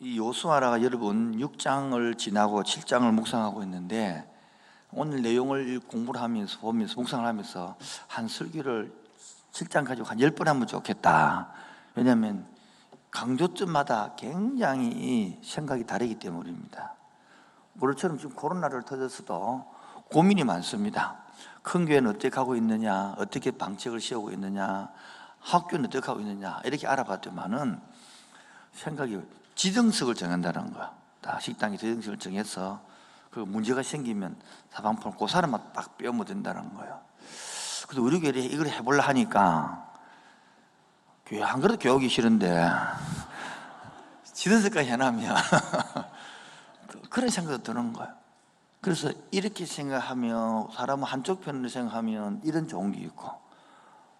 이 요수아라가 여러분 6장을 지나고 7장을 묵상하고 있는데, 오늘 내용을 공부를 하면서 묵상을 하면서 한 설교를 7장 가지고 한 10번 하면 좋겠다. 왜냐하면 강조점마다 굉장히 생각이 다르기 때문입니다. 우리처럼 지금 코로나를 터져서도 고민이 많습니다. 큰 교회는 어떻게 하고 있느냐, 어떻게 방책을 세우고 있느냐, 학교는 어떻게 하고 있느냐, 이렇게 알아봤더만은 생각이 지정석을 정한다는 거야. 다 식당에 지정석을 정해서 그 문제가 생기면 사방팔 그 사람만 딱 빼면 된다는 거예요. 그래서 우리 교회에 이걸 해보려 하니까 교회 안 그래도 교육이 싫은데 지정석까지 해놓으면 그런 생각이 드는 거예요. 그래서 이렇게 생각하면, 사람은 한쪽 편으로 생각하면 이런 좋은 게 있고,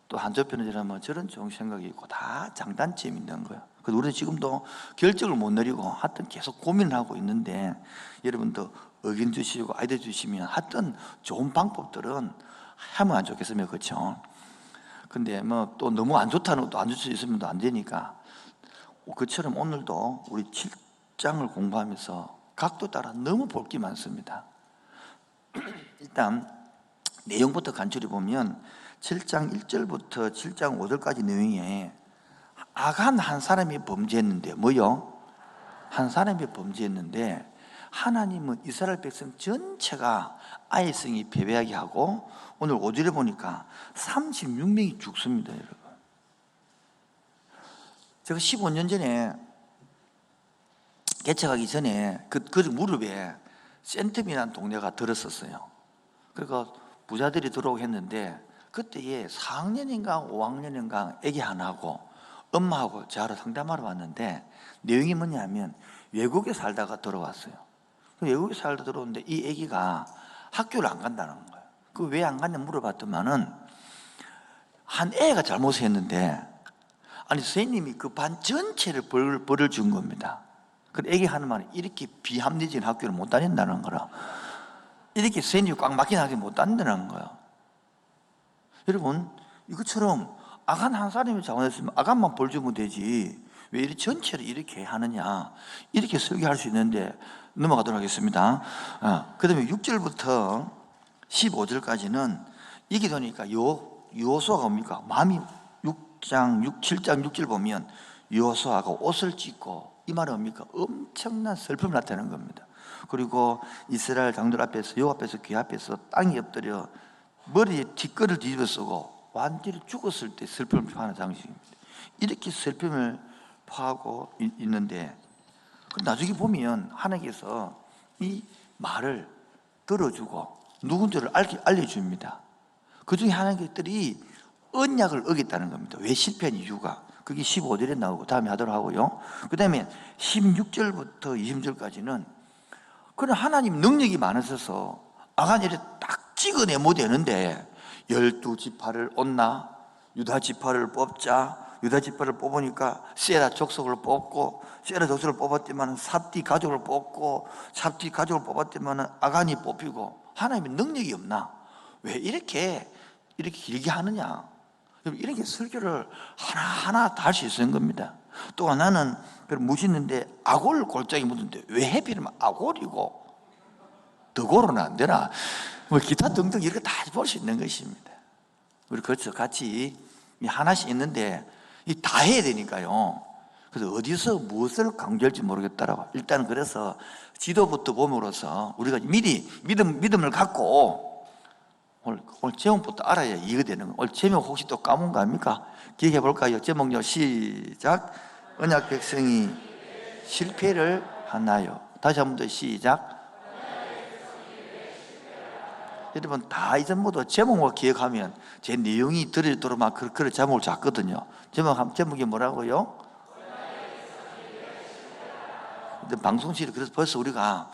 또 한쪽 편으로 생각하면 저런 좋은 생각이 있고, 다 장단점이 있는 거예요. 그래서 우리는 지금도 결정을 못 내리고 하여튼 계속 고민을 하고 있는데, 여러분도 의견 주시고 아이디어 주시면 하여튼 좋은 방법들은 하면 안 좋겠으면, 그렇죠? 근데 뭐 또 너무 안 좋다는 것도 안 줄 수 있으면 또 안 되니까, 그처럼 오늘도 우리 7장을 공부하면서 각도 따라 너무 볼 게 많습니다. 일단 내용부터 간추려 보면 7장 1절부터 7장 5절까지 내용에 아간 한 사람이 범죄했는데, 뭐요? 한 사람이 범죄했는데 하나님은 이스라엘 백성 전체가 아이성이 패배하게 하고, 오늘 5절에 보니까 36명이 죽습니다. 여러분, 제가 15년 전에 개척하기 전에 그 무릎에 센텀이라는 동네가 들었었어요. 그러니까 부자들이 들어오고 했는데, 그때에 4학년인가 5학년인가 애기 하나하고 엄마하고 저하고 상담하러 왔는데, 내용이 뭐냐면 외국에 살다가 들어왔어요. 외국에 살다 들어오는데 이 애기가 학교를 안 간다는 거예요. 그 왜 안 갔냐 물어봤더만은 한 애가 잘못을 했는데, 아니 선생님이 그 반 전체를 벌을 준 겁니다. 그 애기 하는 말은 이렇게 비합리적인 학교를 못 다닌다는 거라, 이렇게 선생님이 꽉 막힌 학교 못 다닌다는 거예요. 여러분, 이것처럼 아간 한 사람이 잘못했으면 아간만 벌 주면 되지 왜 이렇게 전체를 이렇게 하느냐, 이렇게 설교할 수 있는데, 넘어가도록 하겠습니다. 그 다음에 6절부터 15절까지는 이게 되니까 여호수아가 뭡니까? 마음이 7장 6절 보면 여호수아가 옷을 찢고, 이 말은 뭡니까? 엄청난 슬픔을 나타내는 겁니다. 그리고 이스라엘 장들 앞에서, 여호와 앞에서, 귀 앞에서 땅에 엎드려 머리에 뒷걸을 뒤집어 쓰고 완전히 죽었을 때 슬픔을 표하는 장식입니다. 이렇게 슬픔을 표하고 있는데, 나중에 보면 하나님께서 이 말을 들어주고 누군지를 알려줍니다. 그 중에 하나님들이 언약을 어겼다는 겁니다. 왜 실패한 이유가, 그게 15절에 나오고 다음에 하도록 하고요. 그 다음에 16절부터 20절까지는 그런 하나님 능력이 많으셔서 아간이를 딱 찍어내면 되는데, 12지파를 얻나, 유다 지파를 뽑자, 유다 지파를 뽑으니까 세라 족속을 뽑고, 세라 족속을 뽑았지만 삽디 가족을 뽑고, 삽디 가족을 뽑았지만 아간이 뽑히고, 하나님의 능력이 없나? 왜 이렇게 길게 하느냐? 이렇게 설교를 하나하나 다 할 수 있는 겁니다. 또 하나는 무시는데 악올 골짜기 묻는데 왜 해피면 악올이고 덕올은 안 되나? 뭐 기타 등등 이렇게 다 볼 수 있는 것입니다. 우리 그렇죠, 같이 하나씩 있는데 다 해야 되니까요. 그래서 어디서 무엇을 강조할지 모르겠더라고. 일단 그래서 지도부터 봄으로써 우리가 미리 믿음을 갖고 오늘 제목부터 알아야 이해가 되는 거예요. 오늘 제목 혹시 또 까먹은 거 아닙니까? 기억해 볼까요? 제목요, 시작. 언약 백성이 실패를 하나요? 다시 한 번 더 시작. 여러분 다 이전부터 제목을 기억하면 제 내용이 들어도록 막 그런 제목을 잡거든요. 제목이 뭐라고요? 근데 방송실이 그래서 벌써 우리가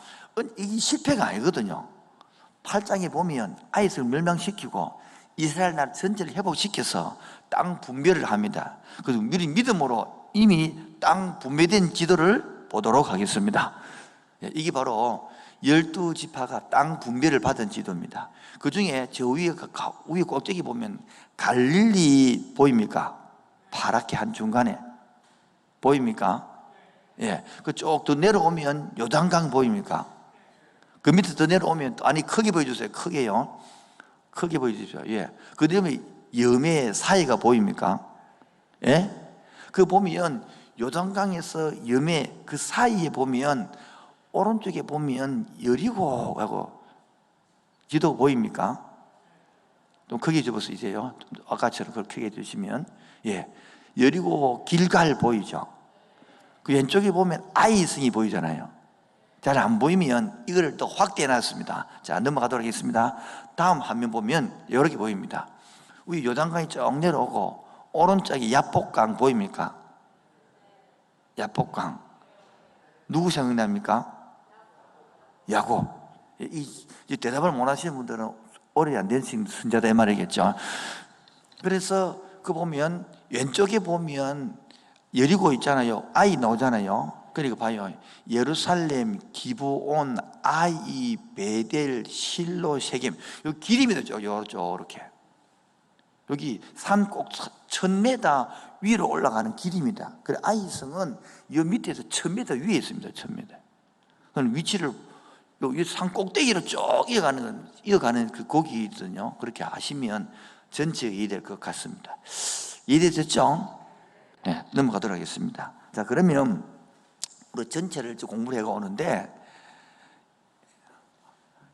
이게 실패가 아니거든요. 8장에 보면 아이스를 멸망시키고 이스라엘 나라 전체를 회복시켜서 땅 분배를 합니다. 그래서 우리 믿음으로 이미 땅 분배된 지도를 보도록 하겠습니다. 이게 바로 12지파가 땅 분배를 받은 지도입니다. 그 중에 저 위에 꼭대기 보면 갈릴리 보입니까? 파랗게 한중간에 보입니까? 예, 그쪽 더 내려오면 요단강 보입니까? 그 밑에 더 내려오면, 아니 크게 보여주세요. 크게요. 크게 보여주십시오. 예, 그 다음에 염해 사이가 보입니까? 예? 그 보면 요단강에서 염해 그 사이에 보면 오른쪽에 보면 여리고하고 지도 보입니까? 좀 크게 접어주세요. 아까처럼 그걸 크게 해주시면, 예, 여리고 길갈 보이죠? 그 왼쪽에 보면 아이성이 보이잖아요. 잘 안 보이면 이걸 또 확대해 놨습니다. 자, 넘어가도록 하겠습니다. 다음 화면 보면 이렇게 보입니다. 우리 요단강이 쭉 내려오고 오른쪽에 야복강 보입니까? 야복강. 누구 생각납니까? 야곱. 이 대답을 못 하시는 분들은 오래 안 된 선자다 이 말이겠죠. 그래서 그 보면 왼쪽에 보면 여리고 있잖아요. 아이 나오잖아요. 그러니까 봐요. 예루살렘, 기브온, 아이, 베델, 실로, 세겜. 여기 길입니다. 이렇게. 여기 산 꼭 1000m 위로 올라가는 길입니다. 그래 아이성은 이 밑에서 1000m 위에 있습니다. 1000m. 그럼 위치를 산 꼭대기로 쭉 이어가는 그 곡이거든요. 그렇게 아시면 전체 이해될 것 같습니다. 이해되셨죠? 네, 넘어가도록 하겠습니다. 자, 그러면 우리 전체를 공부를 해오는데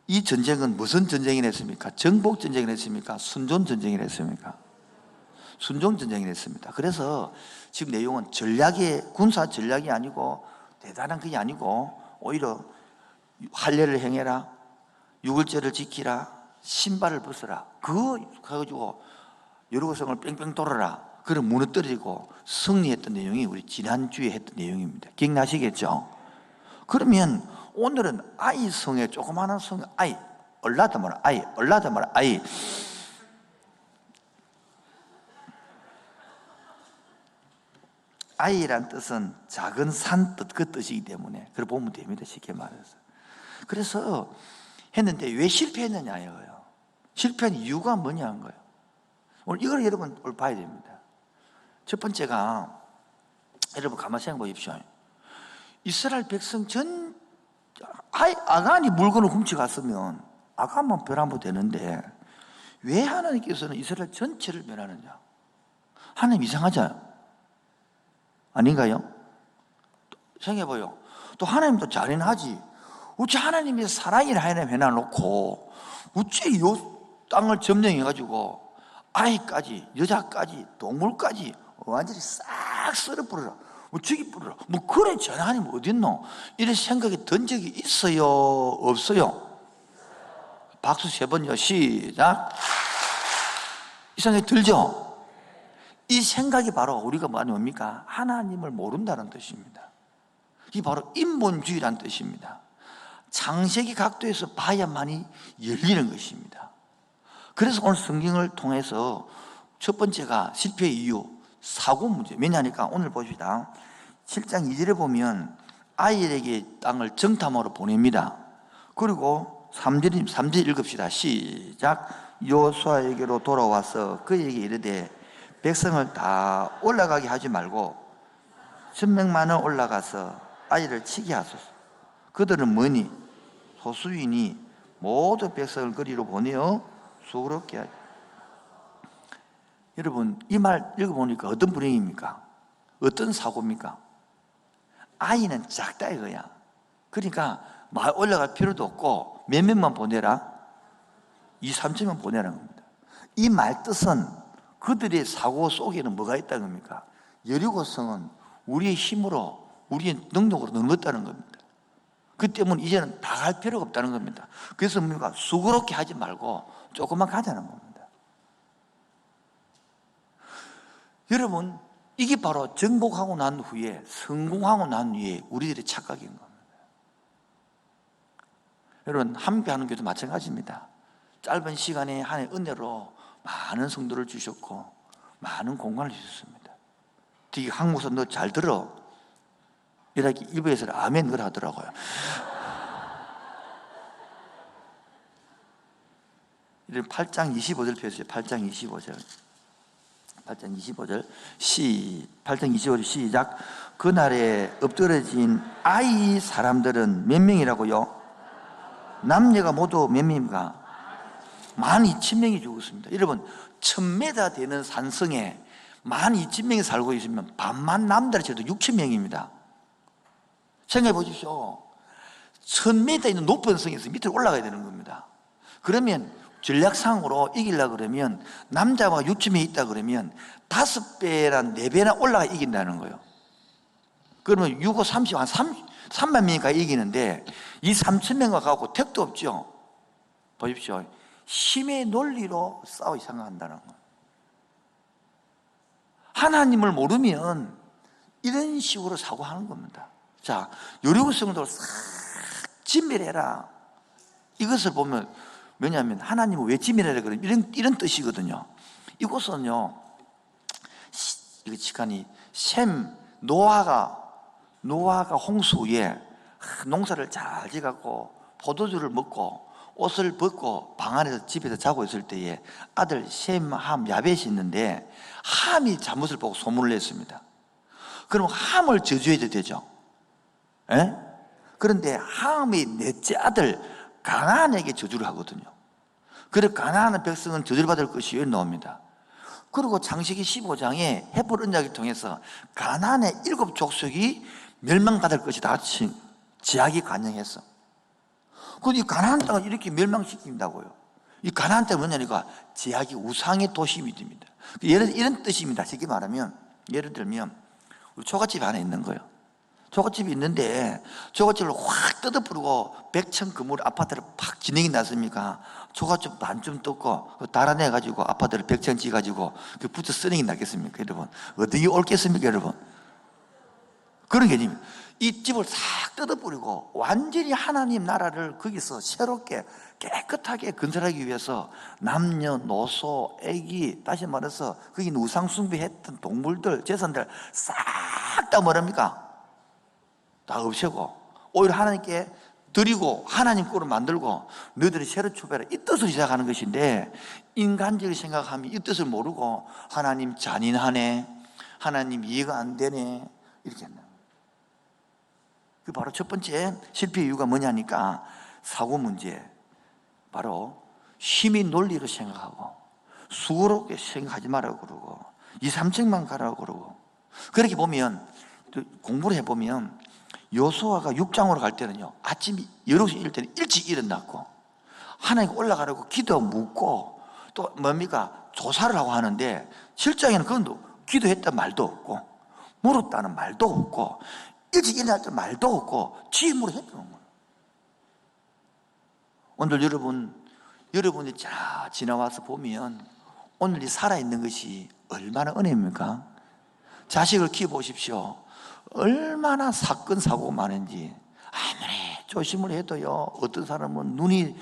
이 전쟁은 무슨 전쟁이 됐습니까? 정복 전쟁이 됐습니까? 순종 전쟁이 됐습니까? 순종 전쟁이 됐습니다. 그래서 지금 내용은 군사 전략이 아니고 대단한 그게 아니고 오히려 할례를 행해라, 유월절을 지키라, 신발을 벗어라. 그거 가지고 여리고성을 뺑뺑 돌아라. 그걸 무너뜨리고 승리했던 내용이 우리 지난주에 했던 내용입니다. 기억나시겠죠? 그러면 오늘은 아이성의 조그마한 성, 아이, 얼라다말 아이, 얼라다말 아이. 아이란 뜻은 작은 산 뜻, 그 뜻이기 때문에 그걸 보면 됩니다. 쉽게 말해서. 그래서 했는데 왜 실패했느냐 이거예요. 실패한 이유가 뭐냐는 거예요. 오늘 이걸 여러분 오늘 봐야 됩니다. 첫 번째가 여러분 가만히 생각해 보십시오. 이스라엘 백성 아간이 물건을 훔쳐갔으면 아간만 멸하면 되는데 왜 하나님께서는 이스라엘 전체를 멸하느냐? 하나님 이상하죠? 아닌가요? 생각해봐요. 또 하나님도 잘해나지. 어째 하나님이 사랑이라 하나님 해놔놓고 어째 이 땅을 점령해가지고 아이까지 여자까지 동물까지 완전히 싹 썰어 뿌려라, 뭐 죽이 뿌려라, 뭐 그래 저 하나님 어딨노? 이런 생각이 든 적이 있어요? 없어요? 박수 3번요. 시작. 이 생각이 들죠? 이 생각이 바로 우리가 뭡니까? 하나님을 모른다는 뜻입니다. 이게 바로 인본주의라는 뜻입니다. 창세기 각도에서 봐야만이 열리는 것입니다. 그래서 오늘 성경을 통해서 첫 번째가 실패의 이유, 사고 문제. 왜냐하니까 오늘 봅시다. 7장 2절에 보면 아이에게 땅을 정탐하러 보냅니다. 그리고 3절 읽읍시다. 시작. 여호수아에게로 돌아와서 그에게 이르되 백성을 다 올라가게 하지 말고 1000명만은 올라가서 아이를 치게 하소서. 그들은 뭐니? 소수이니 모든 백성을 그리로 보내어 수고롭게 하지. 여러분 이 말 읽어보니까 어떤 불행입니까? 어떤 사고입니까? 아이는 작다 이거야. 그러니까 말 올라갈 필요도 없고 몇 명만 보내라? 2-3천만 보내라는 겁니다. 이 말 뜻은 그들의 사고 속에는 뭐가 있다는 겁니까? 여리고성은 우리의 힘으로 우리의 능력으로 넘었다는 겁니다. 그 때문에 이제는 다 갈 필요가 없다는 겁니다. 그래서 뭡니까? 수고롭게 하지 말고 조금만 가자는 겁니다. 여러분 이게 바로 정복하고 난 후에 성공하고 난 후에 우리들의 착각인 겁니다. 여러분 함께하는 교도 마찬가지입니다. 짧은 시간에 하나님의 은혜로 많은 성도를 주셨고 많은 공간을 주셨습니다. 되게 한국에서 너 잘 들어 이렇게 일부에서 아멘 그러 하더라고요. 이런 8장 25절 펴주세요. 8장 25절. 8장 25절 8장 25절 시작. 그날에 엎드러진 아이 사람들은 몇 명이라고요? 남녀가 모두 몇 명입니까? 12,000명이 죽었습니다. 여러분 1000m 되는 산성에 12,000명이 살고 있으면 반만 남들을 쳐도 6,000명입니다. 생각해 보십시오. 1000m 있는 높은 성에서 밑으로 올라가야 되는 겁니다. 그러면 전략상으로 이기려고 그러면 남자가 6,000명 있다 그러면 5배나 4배나 올라가 이긴다는 거예요. 그러면 6, 5, 30, 한 3만 명이니까 이기는데 이 3,000명과 갖고 택도 없죠. 보십시오. 힘의 논리로 싸우기 생각한다는 거예요. 하나님을 모르면 이런 식으로 사고하는 겁니다. 자, 여리고 성도를 싹 진멸해라. 이것을 보면 뭐냐면 하나님을 왜 진멸해라 그러면 이런 뜻이거든요. 이곳은요, 이거 시간이 노아가 홍수 후에 농사를 잘 지어갖고 포도주를 먹고 옷을 벗고 방 안에서 집에서 자고 있을 때에 아들 셈, 함, 야벳이 있는데 함이 잘못을 보고 소문을 냈습니다. 그럼 함을 저주해도 되죠. 에? 그런데 함이 넷째 아들 가나안에게 저주를 하거든요. 그래서 가나안 백성은 저주를 받을 것이 나옵니다. 그리고 창세기 15장에 헤브론 언약을 통해서 가나안의 7족속이 멸망받을 것이다 지약이 관영했어. 그런데 이 가나안 땅을 이렇게 멸망시킨다고요. 이 가나안 땅은 뭐냐니까 지약이 우상의 도심이 됩니다. 이런 뜻입니다. 쉽게 말하면 예를 들면 우리 초가집 안에 있는 거예요. 초가집이 있는데 초가집을 확 뜯어부르고 100층 건물 아파트를 팍 진행이 났습니까? 초가집 반쯤 뜯고 달아내가지고 아파트를 100층 지어가지고 붙여 쓰레기 나겠습니까? 여러분 어떻게 옳겠습니까? 여러분 그런 개념입니다. 이 집을 싹 뜯어버리고 완전히 하나님 나라를 거기서 새롭게 깨끗하게 건설하기 위해서 남녀노소 애기 다시 말해서 거기 우상 숭배했던 동물들 재산들 싹 다 뭐랍니까? 다 없애고 오히려 하나님께 드리고 하나님 꼴을 만들고 너희들이 새로 출발해 이 뜻을 시작하는 것인데 인간적으로 생각하면 이 뜻을 모르고 하나님 잔인하네, 하나님 이해가 안 되네 이렇게 한다. 그 바로 첫 번째 실패 이유가 뭐냐니까 사고 문제. 바로 힘의 논리로 생각하고 수고롭게 생각하지 말라고 그러고 2, 3층만 가라고 그러고. 그렇게 보면 공부를 해보면 여호수아가 6장으로 갈 때는요 아침 12시 일 때는 일찍 일어났고 하나님께 올라가라고 기도 묻고 또 뭡니까 조사를 하고 하는데 7장에는 그건 기도했단 말도 없고 물었다는 말도 없고 일찍 일어날 때 말도 없고 취임으로 했던 거예요. 오늘 여러분이 자 지나와서 보면 오늘 이 살아있는 것이 얼마나 은혜입니까? 자식을 키워보십시오. 얼마나 사건 사고가 많은지. 아무리 조심을 해도요 어떤 사람은 눈이,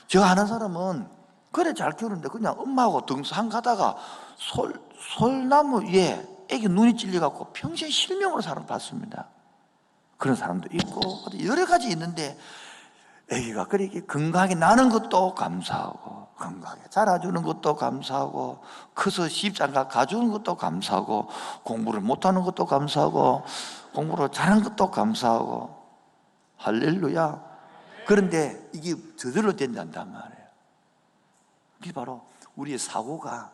저 아는 사람은 그래 잘 키우는데 그냥 엄마하고 등산 가다가 솔나무 위에 애기 눈이 찔려갖고 평생 실명으로 사람 봤습니다. 그런 사람도 있고 여러 가지 있는데 애기가 그렇게 건강하게 나는 것도 감사하고 건강하게 자라주는 것도 감사하고 커서 시집장가 가주는 것도 감사하고 공부를 못하는 것도 감사하고 공부를 잘하는 것도 감사하고 할렐루야. 그런데 이게 저절로 된단 말이에요. 그게 바로 우리의 사고가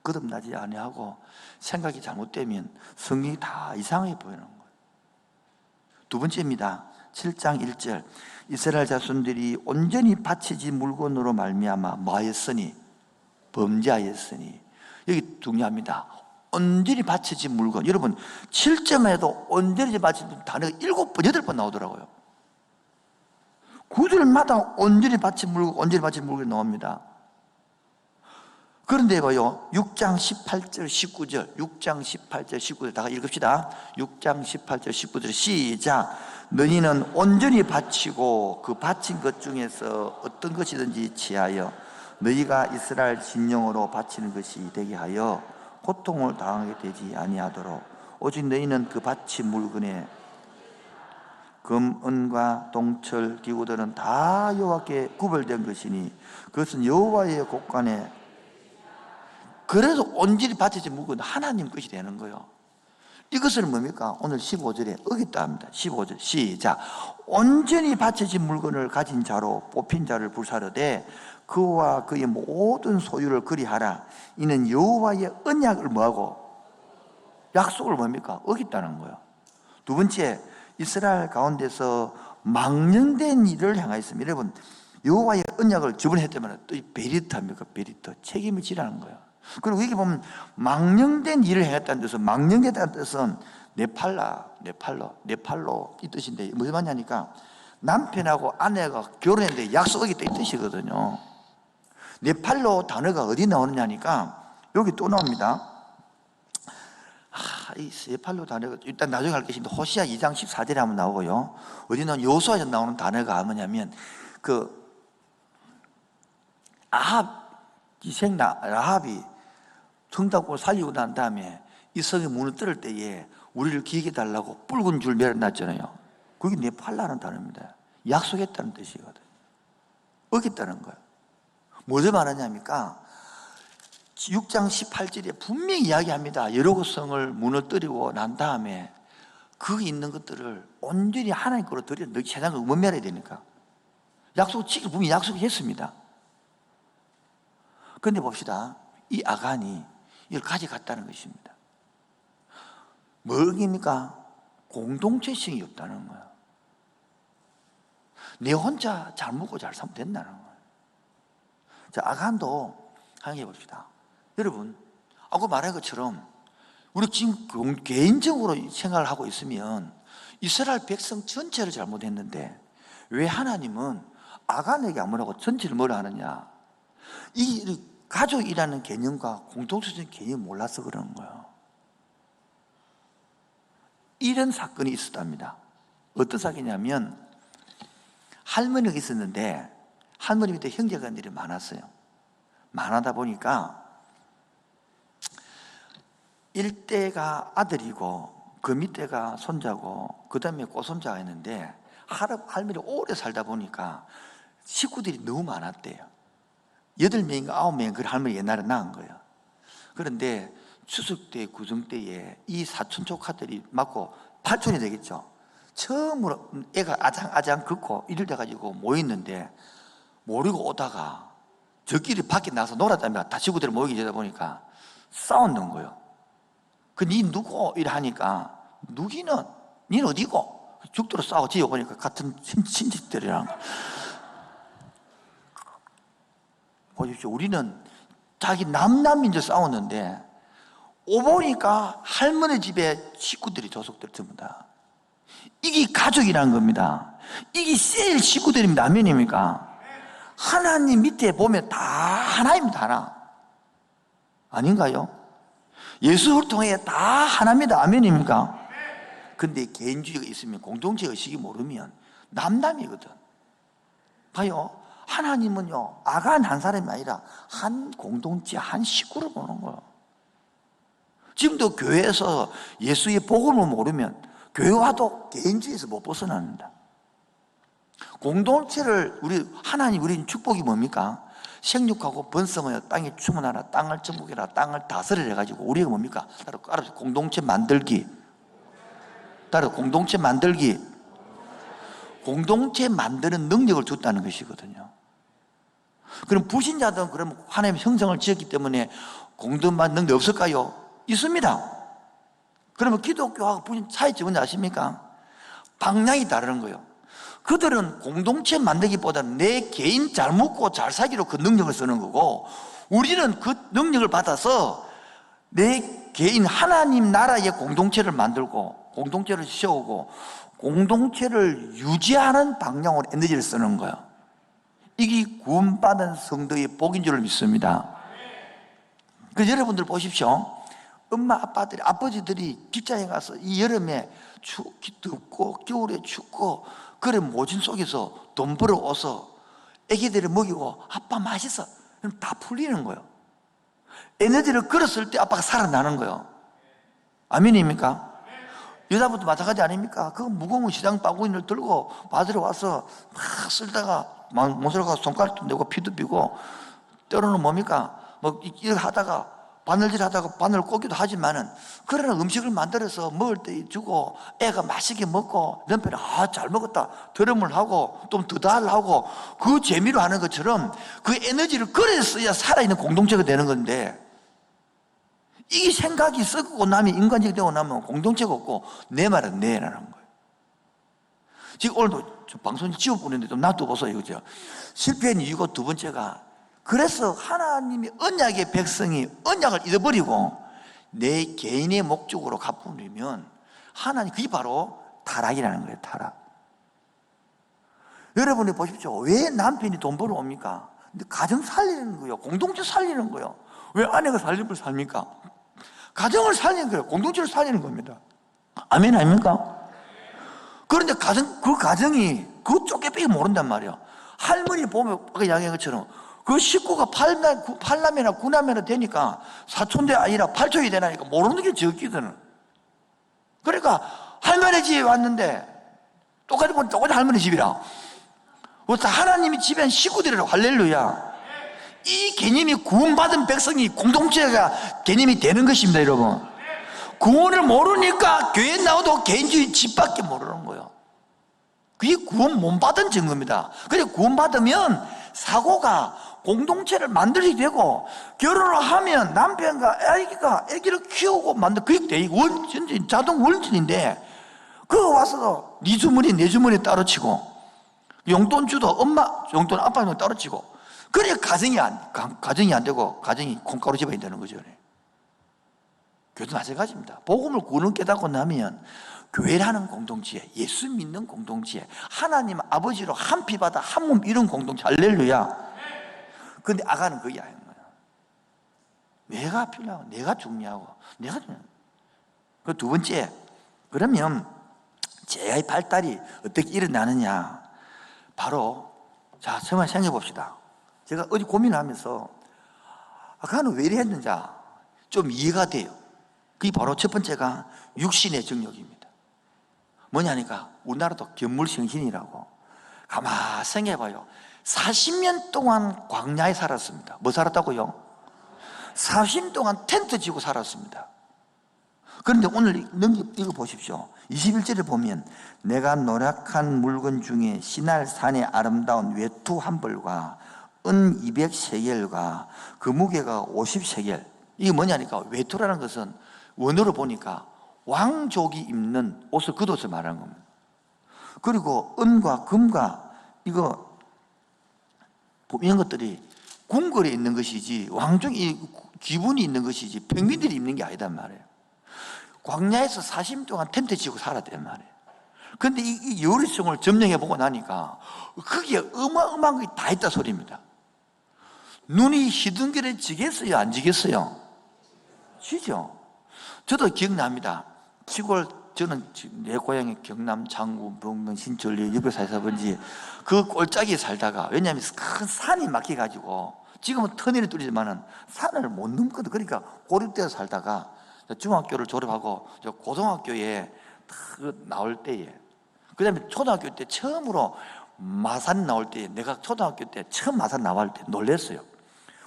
거듭나지 아니하고 생각이 잘못되면 성경이 다 이상하게 보이는 거예요. 두 번째입니다. 7장 1절 이스라엘 자손들이 온전히 바쳐진 물건으로 말미암아 뭐하였으니 범죄하였으니. 여기 중요합니다. 온전히 바쳐진 물건. 여러분 7절만 해도 온전히 바쳐진 단어가 7번 8번 나오더라고요. 9절마다 온전히 바친 물건이 나옵니다. 그런데 봐요 6장 18절 19절 6장 18절 19절 다 읽읍시다. 6장 18절 19절 시작. 너희는 온전히 바치고 그 바친 것 중에서 어떤 것이든지 취하여 너희가 이스라엘 진영으로 바치는 것이 되게 하여 고통을 당하게 되지 아니하도록 오직 너희는 그 바친 물건에 금, 은과 동철, 기구들은 다 여호와께 구별된 것이니 그것은 여호와의 곳간에 그래도 온전히 바쳐진 물건은 하나님 것이 되는 거예요. 이것을 뭡니까? 오늘 15절에 어겼다 합니다. 15절 시작. 온전히 바쳐진 물건을 가진 자로 뽑힌 자를 불사르되 그와 그의 모든 소유를 그리하라. 이는 여호와의 언약을 뭐하고? 약속을 뭡니까? 어겼다는 거예요. 두 번째, 이스라엘 가운데서 망령된 일을 향하였습니다. 여러분, 여호와의 언약을 저번에 했다면 또 베리트 합니까? 베리트, 책임을 지라는 거예요. 그리고 여기 보면 망령된 일을 행했다는 뜻은, 망령되다는 뜻은 네팔로 이 뜻인데 무슨 말이냐니까 남편하고 아내가 결혼했는데 약속하겠다 이 뜻이거든요. 네팔로 단어가 어디 나오느냐니까 여기 또 나옵니다. 이 네팔로 단어가 일단 나중에 할 것인데 호시아 2장 14절에 한번 나오고요. 어디는 여호수아에서 나오는 단어가 뭐냐면 그 라합이 성닭을 살리고 난 다음에 이 성이 무너뜨릴 때에 우리를 기억해 달라고 붉은 줄 내려놨잖아요. 그게 네팔라는 단어입니다. 약속했다는 뜻이거든. 어겼다는 거예요. 뭐를 말하냐니까 6장 18절에 분명히 이야기합니다. 여리고 성을 무너뜨리고 난 다음에 그 있는 것들을 온전히 하나님 거로 드려 세상을 원멸해야 되니까 약속을 지키고 분명히 약속했습니다. 그런데 봅시다. 이 아간이 이걸 가져갔다는 것입니다. 뭐입니까? 공동체성이 없다는 거예요. 내 혼자 잘 먹고 잘 살면 된다는 거예요. 자, 아간도 항해 봅시다. 여러분, 아까 말한 것처럼 우리 지금 개인적으로 생각을 하고 있으면 이스라엘 백성 전체를 잘못했는데 왜 하나님은 아간에게 아무라고 전체를 뭐라 하느냐? 이 가족이라는 개념과 공동체적인 개념을 몰라서 그러는 거예요. 이런 사건이 있었답니다. 어떤 사건이냐면 할머니가 있었는데 할머니 밑에 형제간들이 많았어요. 많아다 보니까 일대가 아들이고 그 밑에가 손자고 그 다음에 꼬손자가 있는데 할머니 오래 살다 보니까 식구들이 너무 많았대요. 8명인가 9명 그 할머니 옛날에 낳은 거예요. 그런데 추석 때 구정 때에 이 사촌 조카들이 맞고 8촌이 되겠죠. 처음으로 애가 아장아장 긋고 이럴 때 가지고 모였는데 모르고 오다가 저끼리 밖에 나가서 놀았다며 다 친구들이 모이게 되다 보니까 싸웠는 거예요. 니 누구? 이래 하니까 누기는 니는 어디고? 죽도록 싸워 지어보니까 같은 친척들이랑 보십시오. 우리는 자기 남남인지 싸웠는데 오보니까 할머니 집에 식구들이 조속들 전부 다. 이게 가족이라는 겁니다. 이게 제일 식구들입니다. 아멘입니까? 하나님 밑에 보면 다 하나입니다. 하나. 아닌가요? 예수를 통해 다 하나입니다. 아멘입니까? 근데 개인주의가 있으면 공동체 의식이 모르면 남남이거든. 봐요. 하나님은요, 아간 한 사람이 아니라 한 공동체, 한 식구를 보는 거예요. 지금도 교회에서 예수의 복음을 모르면 교회와도 개인주의에서 못 벗어납니다. 공동체를 하나님 우리는 축복이 뭡니까? 생육하고 번성하여 땅에 충만하라, 땅을 정복해라, 땅을 다스리라 해가지고 우리가 뭡니까? 따로 공동체 만들기. 따로 공동체 만들기. 공동체 만드는 능력을 줬다는 것이거든요. 그럼 불신자들은 그럼 하나님의 형상을 지었기 때문에 공동체 능력이 없을까요? 있습니다. 그러면 기독교하고 불신 차이점은 뭔지 아십니까? 방향이 다른 거예요. 그들은 공동체 만들기보다는 내 개인 잘 먹고 잘 살기로 그 능력을 쓰는 거고, 우리는 그 능력을 받아서 내 개인 하나님 나라의 공동체를 만들고 공동체를 세우고 공동체를 유지하는 방향으로 에너지를 쓰는 거예요. 이게 구원받은 성도의 복인 줄 믿습니다. 그래서 여러분들 보십시오. 엄마 아빠들이 아버지들이 직장에 가서 이 여름에 덥고 겨울에 춥고 그래 모진 속에서 돈 벌어와서 애기들을 먹이고 아빠 맛있어 그럼 다 풀리는 거예요. 에너지를 걸었을 때 아빠가 살아나는 거예요. 아멘입니까? 여자분도 마찬가지 아닙니까? 그 무거운 시장 바구니를 들고 받으러 와서 막 쓸다가 못 쓸어가 손가락도 내고 피도 비고 때로는 뭡니까? 뭐 이렇게 하다가 바늘질 하다가 바늘 꽂기도 하지만은, 그러나 음식을 만들어서 먹을 때 주고 애가 맛있게 먹고 남편이 잘 먹었다 드럼을 하고 좀 더 달라고 그 재미로 하는 것처럼 그 에너지를 그래 써야 살아있는 공동체가 되는 건데, 이 생각이 썩고 나면, 인간적이 되고 나면 공동체가 없고 내 말은 내라는 거예요. 지금 오늘도 방송 지워보는데 좀 놔둬보세요. 그죠? 실패한 이유가 두 번째가, 그래서 하나님이 언약의 백성이 언약을 잃어버리고 내 개인의 목적으로 갚으면 하나님, 그게 바로 타락이라는 거예요. 타락. 여러분이 보십시오. 왜 남편이 돈 벌어 옵니까? 근데 가정 살리는 거예요. 공동체 살리는 거예요. 왜 아내가 살림을 삽니까? 가정을 살리는 거예요. 공동체를 살리는 겁니다. 아멘 아닙니까? 그런데 그 가정이 그 쫓겨빼기 모른단 말이에요. 할머니 보면 아까 이야기한 것처럼 그 식구가 팔남매나 구남매나 되니까 사촌대 아니라 팔촌이 되나니까 모르는 게 적기거든. 그러니까 할머니 집에 왔는데 똑같이 보면 똑같이 할머니 집이라. 그래서 하나님이 집에 식구들이라고. 할렐루야. 이 개념이 구원받은 백성이 공동체가 개념이 되는 것입니다, 여러분. 구원을 모르니까 교회 나와도 개인주의 집밖에 모르는 거예요. 그게 구원 못 받은 증거입니다. 그래, 구원받으면 사고가 공동체를 만들게 되고, 결혼을 하면 남편과 아기를 키우고 만들, 그게 돼. 원천, 자동 원천인데, 그거 와서 네 주머니 내 주머니 따로 치고, 용돈 주도 엄마 용돈 아빠 용돈 따로 치고, 그래 가정이 안 되고 가정이 콩가루 집안이 되는 거죠. 교회도 마찬가지입니다. 복음을 구원을 깨닫고 나면 교회라는 공동체, 예수 믿는 공동체, 하나님 아버지로 한 피 받아 한 몸 이룬 공동체. 할렐루야. 그런데 아가는 그게 아닌 거예요. 내가 필요하고 내가 중요하고 내가 중요하고. 그 두 번째, 그러면 제의 발달이 어떻게 일어나느냐. 바로, 자, 정말 생각해 봅시다. 제가 어디 고민을 하면서 아까는 왜 이래 했는지 좀 이해가 돼요. 그게 바로 첫 번째가 육신의 정욕입니다. 뭐냐니까 우리나라도 견물성신이라고. 가만 생각해봐요. 40년 동안 광야에 살았습니다. 뭐 살았다고요? 40년 동안 텐트 지고 살았습니다. 그런데 오늘 이거 보십시오. 21절에 보면 내가 노력한 물건 중에 시날 산의 아름다운 외투 한 벌과 은 200세겔과 그 무게가 50세겔. 이게 뭐냐니까 외투라는 것은 원어로 보니까 왕족이 입는 옷을, 겉옷을 말하는 겁니다. 그리고 은과 금과 이런 것들이 궁궐에 있는 것이지 왕족이 기분이 있는 것이지 평민들이 입는 게 아니단 말이에요. 광야에서 40년 동안 텐트 치고 살았단 말이에요. 그런데 이 요리성을 점령해 보고 나니까 거기에 어마어마한 게 다 있다 소리입니다. 눈이 시든결에 지겠어요? 안 지겠어요? 지죠. 저도 기억납니다. 시골, 저는 내 고향이 경남 장구, 병명, 신천리, 육교사에서 번지 그 꼴짝이에 살다가, 왜냐하면 큰 산이 막혀가지고 지금은 터널이 뚫리지만은 산을 못 넘거든. 그러니까 고립되어 살다가 중학교를 졸업하고 고등학교에 나올 때에, 그 다음에 초등학교 때 처음으로 마산 나올 때, 내가 초등학교 때 처음 마산 나올 때 놀랬어요.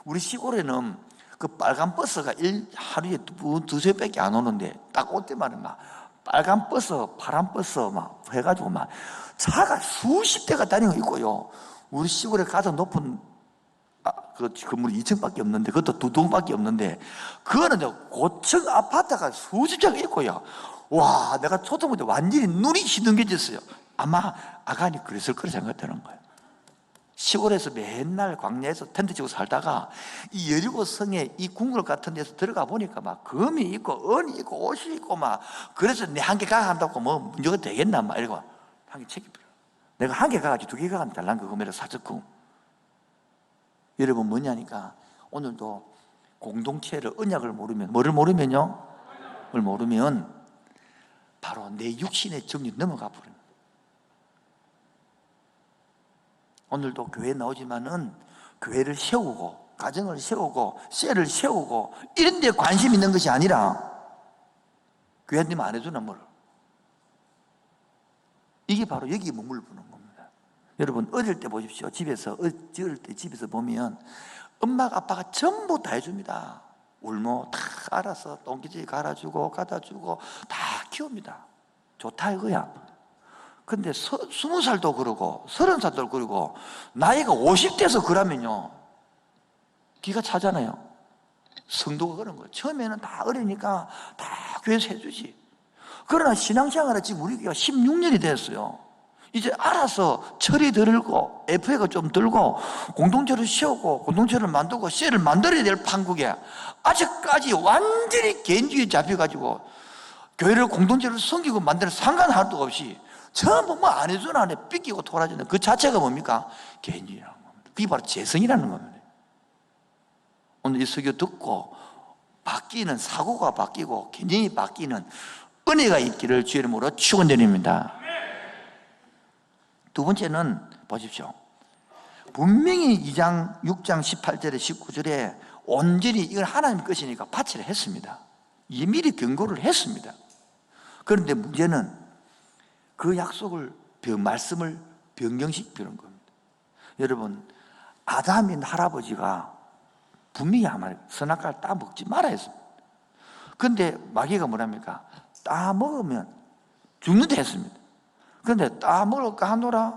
우리 시골에는 그 빨간 버스가 하루에 두세 배밖에 안 오는데 딱 올 때만 막 빨간 버스, 파란 버스 막 해가지고 막 차가 수십 대가 다니고 있고요. 우리 시골에 가장 높은 그 건물이 2층밖에 없는데, 그것도 두 동밖에 없는데, 그거는 고층 아파트가 수십 채가 있고요. 와, 내가 초등부터 완전히 눈이 시든겨졌어요. 아마 아간이 그랬을 거라 생각되는 거예요. 시골에서 맨날 광야에서 텐트 치고 살다가 이 여리고 성에 이 궁궐 같은 데서 들어가 보니까 막 금이 있고 은이 있고 옷이 있고 막, 그래서 내 한 개 가간다고 뭐 문제가 되겠나 막 이러고 한 개 챙겨. 내가 한 개 가가지고 두 개 가가면 달란 거 금에를 사줬고. 여러분 뭐냐니까 오늘도 공동체를, 언약을 모르면, 뭐를 모르면요? 그걸 모르면 바로 내 육신의 정리 넘어가 버립니다. 오늘도 교회에 나오지만은 교회를 세우고 가정을 세우고 셀을 세우고 이런 데 관심 있는 것이 아니라 교회님 안 해주나 뭐를. 이게 바로 여기에 몸을 부는 겁니다. 여러분 어릴 때 보십시오. 집에서 어릴 때 집에서 보면 엄마가 아빠가 전부 다 해줍니다. 울모 다 알아서 똥기지 갈아주고 갖다 주고 다 키웁니다. 좋다 이거야. 근데 20살도 그러고 30살도 그러고 나이가 50대에서 그러면요 기가 차잖아요. 성도가 그런 거예요. 처음에는 다 어리니까 다 교회에서 해주지. 그러나 신앙생활을 지금 우리 교회가 16년이 됐어요. 이제 알아서 철이 들고 FA가 좀 들고 공동체를 세우고 공동체를 만들고 씨를 만들어야 될 판국에 아직까지 완전히 개인주의에 잡혀가지고 교회를 공동체를 섬기고 만드는 상관할 도 없이 전부 뭐 안 해주나 안 해 삐끼고 돌아지는 그 자체가 뭡니까? 개인주의라는 겁니다. 그게 바로 재성이라는 겁니다. 오늘 이 설교 듣고 바뀌는 사고가 바뀌고 개념이 바뀌는 은혜가 있기를 주의 이름으로 축원드립니다. 두 번째는 보십시오. 분명히 2장 6장 18절에 19절에 온전히 이건 하나님 것이니까 바치를 했습니다. 미리 경고를 했습니다. 그런데 문제는 그 약속을 말씀을 변경시키는 겁니다. 여러분 아담인 할아버지가 분명히 아마 선악과를 따 먹지 말아야 했습니다. 그런데 마귀가 뭐랍니까? 따 먹으면 죽는다 했습니다. 그런데 따 먹을까 하노라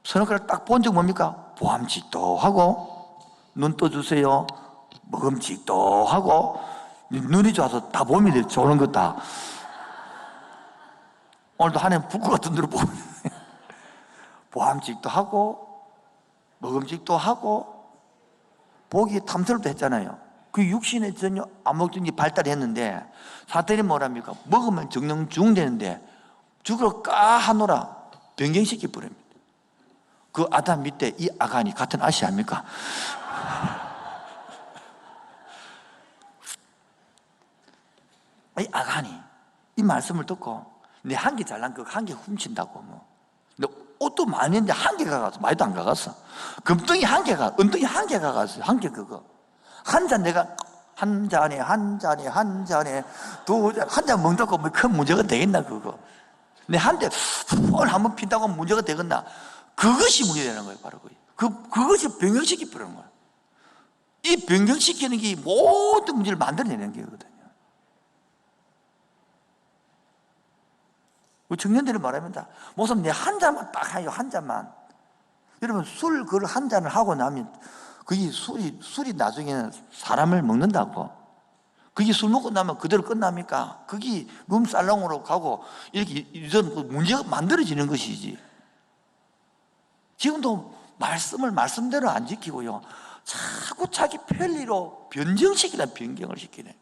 선악과를 딱 본 적 뭡니까? 보암직도 하고 눈 떠주세요 먹음직도 하고 눈이 좋아서 다 봄이 좋은 거다. 오늘도 하나님 북구 같은 데로 보면 보암직도 하고 먹음직도 하고 보기 탐스럽다 했잖아요. 그 육신의 전혀 암흑증이 발달했는데 사탄이 뭐랍니까? 먹으면 정령 죽는다는데 죽으러 까하노라 변경시켜 버립니다. 그 아담 밑에 이 아간이 같은 아시아입니까? 이 아간이 이 말씀을 듣고 내 한 개 잘난 거 한 개 훔친다고 뭐. 근데 옷도 많이 했는데 한 개가 가서 많이도 안 가갔어. 금덩이 한 개가 은덩이 한 개가 갔어요. 한 개 그거 한 잔 내가 한 잔에 한 잔에 두 잔 한 잔 먹는다고 뭐 큰 문제가 되겠나 그거. 내 한 대 한번 핀다고 문제가 되겠나? 그것이 문제되는 거예요. 바로 그것이 변경시키 버리는 거예요. 이 변경시키는 게 모든 문제를 만들어내는 게거든요. 우리 청년들이 말합니다. 목사님 내 한 잔만 딱 해요. 한 잔만. 여러분 술 그걸 한 잔을 하고 나면 그게 술이 나중에는 사람을 먹는다고. 그게 술 먹고 나면 그대로 끝납니까? 그게 룸살롱으로 가고 이렇게 이런 문제가 만들어지는 것이지. 지금도 말씀을 말씀대로 안 지키고요. 자꾸 자기 편리로 변경을 시키네.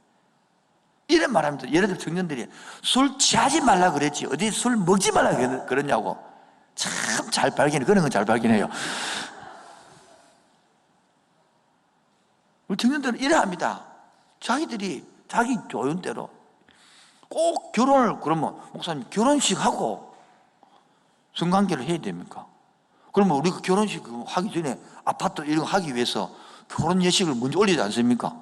이런 말합니다. 예를 들어 청년들이 술 취하지 말라 그랬지 어디 술 먹지 말라 그러냐고. 참 잘 발견해. 그런 건 잘 발견해요. 우리 청년들은 이래 합니다. 자기들이 자기 조연대로 꼭 결혼을 그러면 목사님 결혼식 하고 성관계를 해야 됩니까? 그러면 우리가 결혼식 하기 전에 아파트 이런 거 하기 위해서 결혼 예식을 먼저 올리지 않습니까?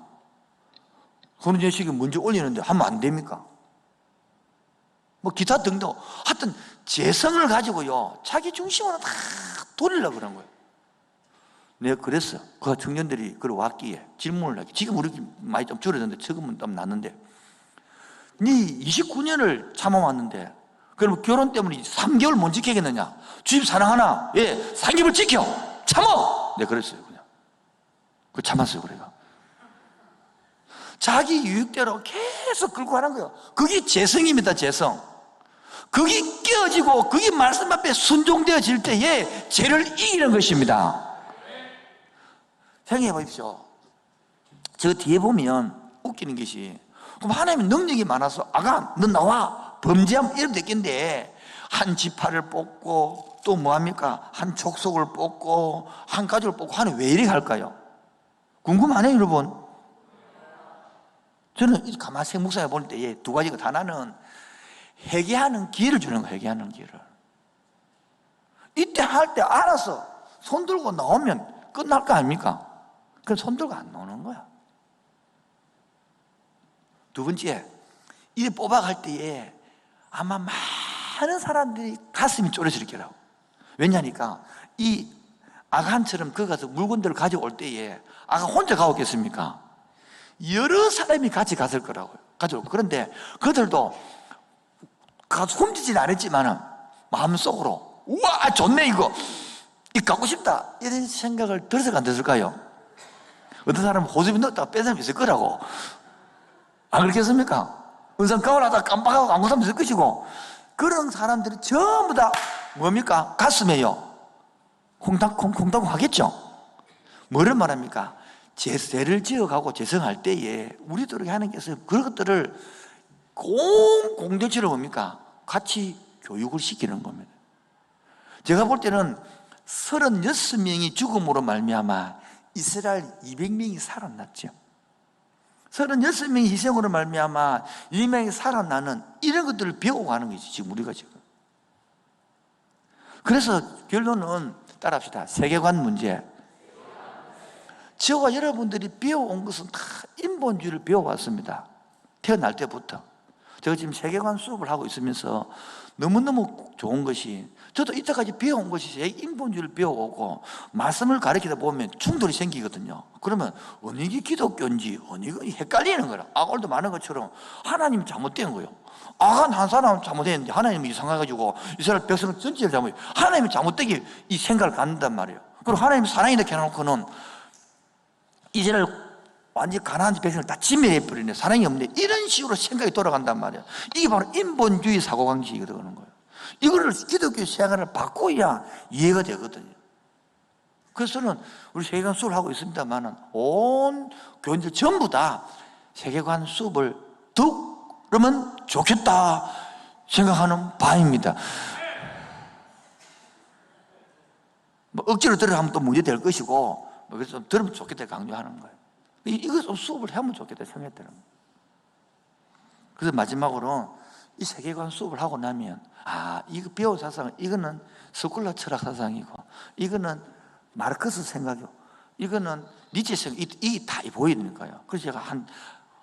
결혼 예식을 먼저 올리는데 하면 안 됩니까? 뭐 기타 등등 하여튼 재성을 가지고요 자기 중심으로 다 돌리려고 그런 거예요. 내가 그랬어. 그 청년들이 그걸 왔기에 질문을 하기. 지금 우리 많이 좀 줄어졌는데 지금은 좀 났는데 네 29년을 참아왔는데 그럼 결혼 때문에 3개월 못 지키겠느냐? 주님 사랑하나? 예, 3개월 지켜! 참어! 내가 그랬어요 그냥. 그 참았어요 그래가. 자기 유익대로 계속 끌고 가는 거예요. 그게 재성입니다. 재성. 그게 깨어지고 그게 말씀 앞에 순종되어질 때에 죄를 이기는 것입니다. 생각해 보십시오. 저 뒤에 보면 웃기는 것이 그럼 하나님의 능력이 많아서 아가 너 나와 범죄하면 이러면 됐겠는데 한 지파를 뽑고 또 뭐합니까? 한 족속을 뽑고 한 가족을 뽑고 하나님 왜 이렇게 할까요? 궁금하네요 여러분. 저는 가만히 묵상해 볼 때 두 가지가 하나는 회개하는 기회를 주는 거예요. 회개하는 기회를. 이때 할 때 알아서 손 들고 나오면 끝날 거 아닙니까? 그럼 손 들고 안 나오는 거야. 두 번째, 이 뽑아갈 때에 아마 많은 사람들이 가슴이 쪼려질 거라고. 왜냐니까 이 아간처럼 그 가서 물건들을 가져올 때에 아가 혼자 가오겠습니까? 여러 사람이 같이 갔을 거라고요. 그런데 그들도 가서 훔치지는 않았지만은 마음속으로 우와 좋네 이거 갖고 싶다 이런 생각을 들었을까 안 들었을까요? 어떤 사람은 호수비 넣었다가 뺀 사람이 있을 거라고. 안 그렇겠습니까? 은상 가을하다가 깜빡하고 안 간 사람이 있을 것이고, 그런 사람들이 전부 다 뭡니까? 가슴에요 콩닥콩 하겠죠. 뭐를 말합니까? 제세를 지어가고 제성할 때에 우리들에게 하는 게 있어요. 그런 것들을 공동체로 뭡니까? 같이 교육을 시키는 겁니다. 제가 볼 때는 36명이 죽음으로 말미암아 이스라엘 200명이 살아났죠. 36명이 희생으로 말미암아 200명이 살아나는 이런 것들을 배워가는 거지 지금 우리가 지금. 그래서 결론은 따라합시다. 세계관 문제. 저와 여러분들이 배워온 것은 다 인본주의를 배워왔습니다. 태어날 때부터. 제가 지금 세계관 수업을 하고 있으면서 너무너무 좋은 것이, 저도 이때까지 배워온 것이 인본주의를 배워오고 말씀을 가르치다 보면 충돌이 생기거든요. 그러면 어느 게 기독교인지 어느 게 헷갈리는 거라. 아가들도 많은 것처럼 하나님이 잘못된 거예요. 아간 한 사람은 잘못했는데 하나님이 이상해가지고 이스라엘 백성 전체를 잘못, 하나님이 잘못되게 이 생각을 갖는단 말이에요. 그리고 하나님이 사랑이다 해놓고는 이스라엘 완전히 가나안 백성을 다 진멸해버리네. 사랑이 없네. 이런 식으로 생각이 돌아간단 말이야. 이게 바로 인본주의 사고방식이 되는 거예요. 이거를 기독교 생활을 바꿔야 이해가 되거든요. 그래서 저는 우리 세계관 수업을 하고 있습니다만 온 교인들 전부 다 세계관 수업을 들으면 좋겠다 생각하는 바입니다. 뭐 억지로 들으면 또 문제될 것이고, 그래서 좀 들으면 좋겠다 강조하는 거예요. 이거 좀 수업을 하면 좋겠다 생각했다는 거예요. 그래서 마지막으로 이 세계관 수업을 하고 나면 이거 배운 사상은 이거는 스콜라 철학 사상이고, 이거는 마르크스 생각이고, 이거는 니체 생각, 이게 다 보이는 거예요. 그래서 제가 한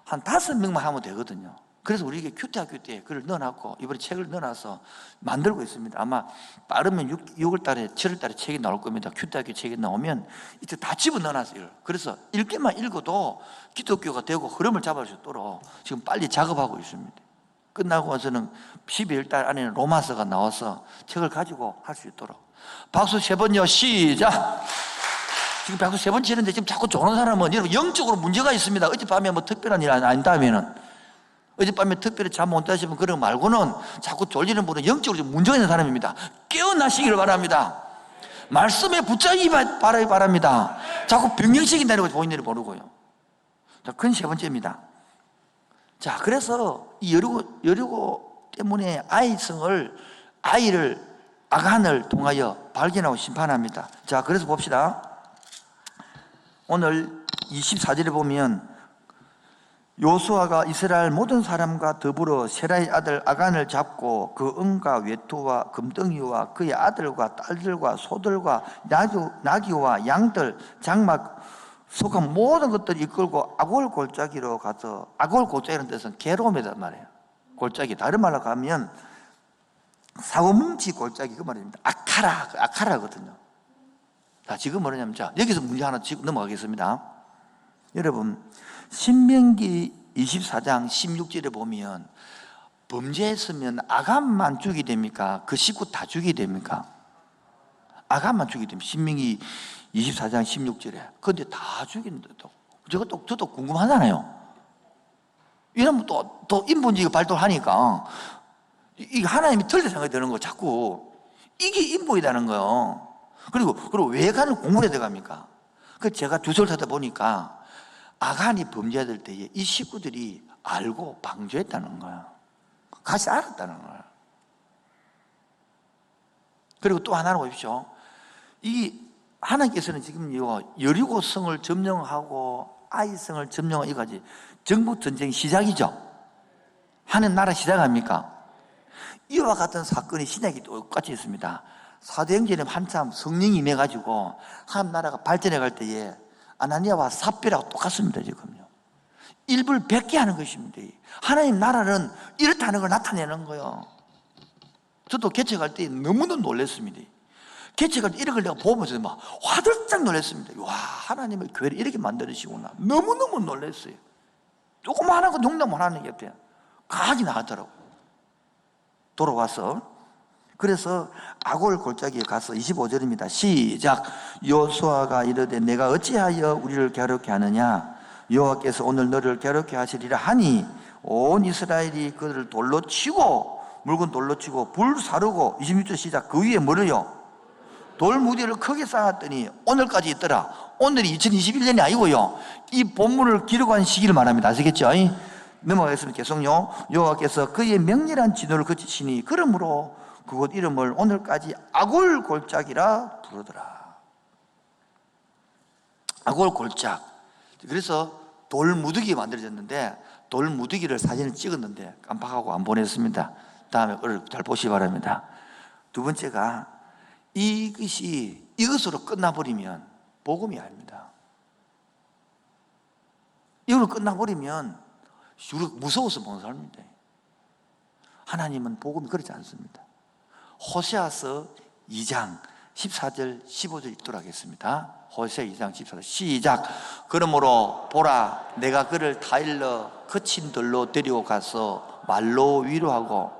5명만 하면 되거든요. 그래서 우리 이게 큐티학교 때 그걸 넣어놨고, 이번에 책을 넣어놔서 만들고 있습니다. 아마 빠르면 6월 달에 7월 달에 책이 나올 겁니다. 큐티학교 책이 나오면 이때 다 집어 넣어놨어요. 그래서 읽기만 읽어도 기독교가 되고 흐름을 잡을 수 있도록 지금 빨리 작업하고 있습니다. 끝나고 나서는 12월 달 안에는 로마서가 나와서 책을 가지고 할 수 있도록. 박수 3번요. 시작. 지금 박수 3번 치는데 지금 자꾸 조는 사람은 여러분 영적으로 문제가 있습니다. 어젯밤에 뭐 특별한 일 아닌다면은, 어젯밤에 특별히 잠 못 자시면 그런 거 말고는 자꾸 졸리는 분은 영적으로 좀 문제가 있는 사람입니다. 깨어나시기를 바랍니다. 말씀에 붙잡기 바랍니다. 자꾸 병명시킨다는 걸 본인들이 모르고요. 자, 그건 3번째입니다. 자, 그래서 이 여리고 때문에 아간을 통하여 발견하고 심판합니다. 자, 그래서 봅시다. 오늘 24절에 보면 요수아가 이스라엘 모든 사람과 더불어 세라의 아들 아간을 잡고 그 은과 외투와 금덩이와 그의 아들과 딸들과 소들과 나귀와 양들, 장막, 속한 모든 것들을 이끌고 아골 골짜기로 가서, 아골 골짜기라는 뜻은 괴로움이란 말이에요. 골짜기, 다른 말로 가면 사고뭉치 골짜기 그 말입니다. 아카라거든요. 자, 지금 뭐냐면, 자, 여기서 문제 하나 짚고 넘어가겠습니다. 여러분, 신명기 24장 16절에 보면 범죄했으면 아간만 죽이 됩니까? 그 식구 다 죽이 됩니까? 아간만 죽이 됩니다. 신명기 24장 16절에. 그런데 다 죽이는데도 저도 궁금하잖아요. 이러면 또 인본주의가 발동하니까 이게 하나님이 틀린 생각이 드는 거 자꾸 이게 인본이라는 거예요. 그리고 외관을 공부해야 돼갑니까? 그 제가 주소를 찾다 보니까 아간이 범죄될 때에 이 식구들이 알고 방조했다는 거야. 같이 알았다는 거야. 그리고 또 하나는 보십시오. 이 하나님께서는 지금 여리고성을 점령하고 아이성을 점령하고 이거지 정부 전쟁 시작이죠. 하는 나라 시작합니까? 이와 같은 사건이 신약이 똑같이 있습니다. 사도행전에 한참 성령이 임해가지고 한 나라가 발전해 갈 때에 아나니아와 삽비라고 똑같습니다. 지금요. 일불백계 하는 것입니다. 하나님 나라는 이렇다는 걸 나타내는 거예요. 저도 개척할 때 너무너무 놀랐습니다. 개척할 때 이런 걸 내가 보면서 막 화들짝 놀랐습니다. 와, 하나님의 교회를 이렇게 만들으시구나. 너무너무 놀랐어요. 조그마한 거 농담 안 하는 게 없대요. 강하게 나가더라고. 돌아와서. 그래서 아골 골짜기에 가서 25절입니다. 시작. 여호수아가 이르되 내가 어찌하여 우리를 괴롭게 하느냐? 여호와께서 오늘 너를 괴롭게 하시리라 하니 온 이스라엘이 그들을 돌로 치고 묽은 돌로 치고 불 사르고 26절 시작. 그 위에 뭐래요? 돌무디를 크게 쌓았더니 오늘까지 있더라. 오늘이 2021년이 아니고요, 이 본문을 기록한 시기를 말합니다. 아시겠죠? 넘어가겠습니다. 계속요. 여호와께서 그의 명렬한 진노를 그치시니 그러므로 그곳 이름을 오늘까지 아골 골짜기라 부르더라. 아골 골짝. 그래서 돌무더기 만들어졌는데, 돌무더기를 사진을 찍었는데 깜빡하고 안 보냈습니다. 다음에 잘 보시기 바랍니다. 두 번째가, 이것으로 끝나버리면 복음이 아닙니다. 이걸로 끝나버리면 무서워서 못 삽니다. 하나님은 복음이 그렇지 않습니다. 호세아서 2장 14절 15절 읽도록 하겠습니다. 호세아 2장 14절 시작. 그러므로 보라, 내가 그를 타일러 거친 들로 데리고 가서 말로 위로하고.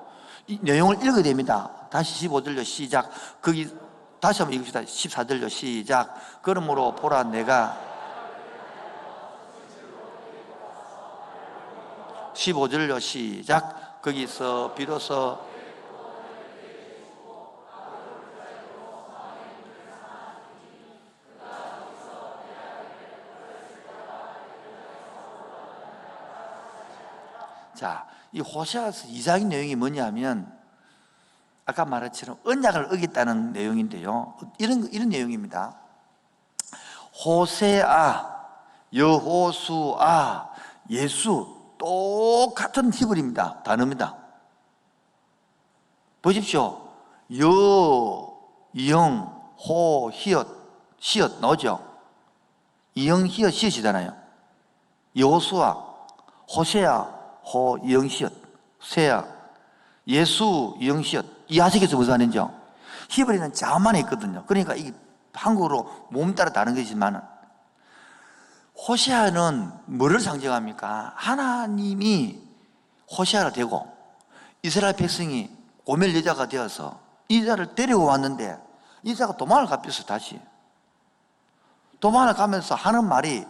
이 내용을 읽어야 됩니다. 다시 15절로 시작. 거기 다시 한번 읽읍시다. 14절로 시작. 그러므로 보라, 내가 15절로 시작. 거기서 비로소 자, 이 호세아서 2장의 내용이 뭐냐면, 아까 말했처럼 언약을 어겼다는 내용인데요, 이런 내용입니다. 호세아, 여호수아, 예수 똑같은 히브리입니다. 단어입니다. 보십시오. 여, 영, 호, 히읗, 시옷 나오죠? 이영, 히읗, 시옷이잖아요. 여호수아, 호세아, 호, 이영, 시옷, 세아, 예수, 이영, 시옷. 이해하시겠죠? 무슨 말인지요? 히브리는 자만에 있거든요. 그러니까 이 한국어로 몸 따라 다른 것이지만, 호세아는 뭐를 상징합니까? 하나님이 호세아가 되고 이스라엘 백성이 고멜 여자가 되어서 이 자를 데리고 왔는데, 이 자가 도망을 갔어요. 다시 도망을 가면서 하는 말이,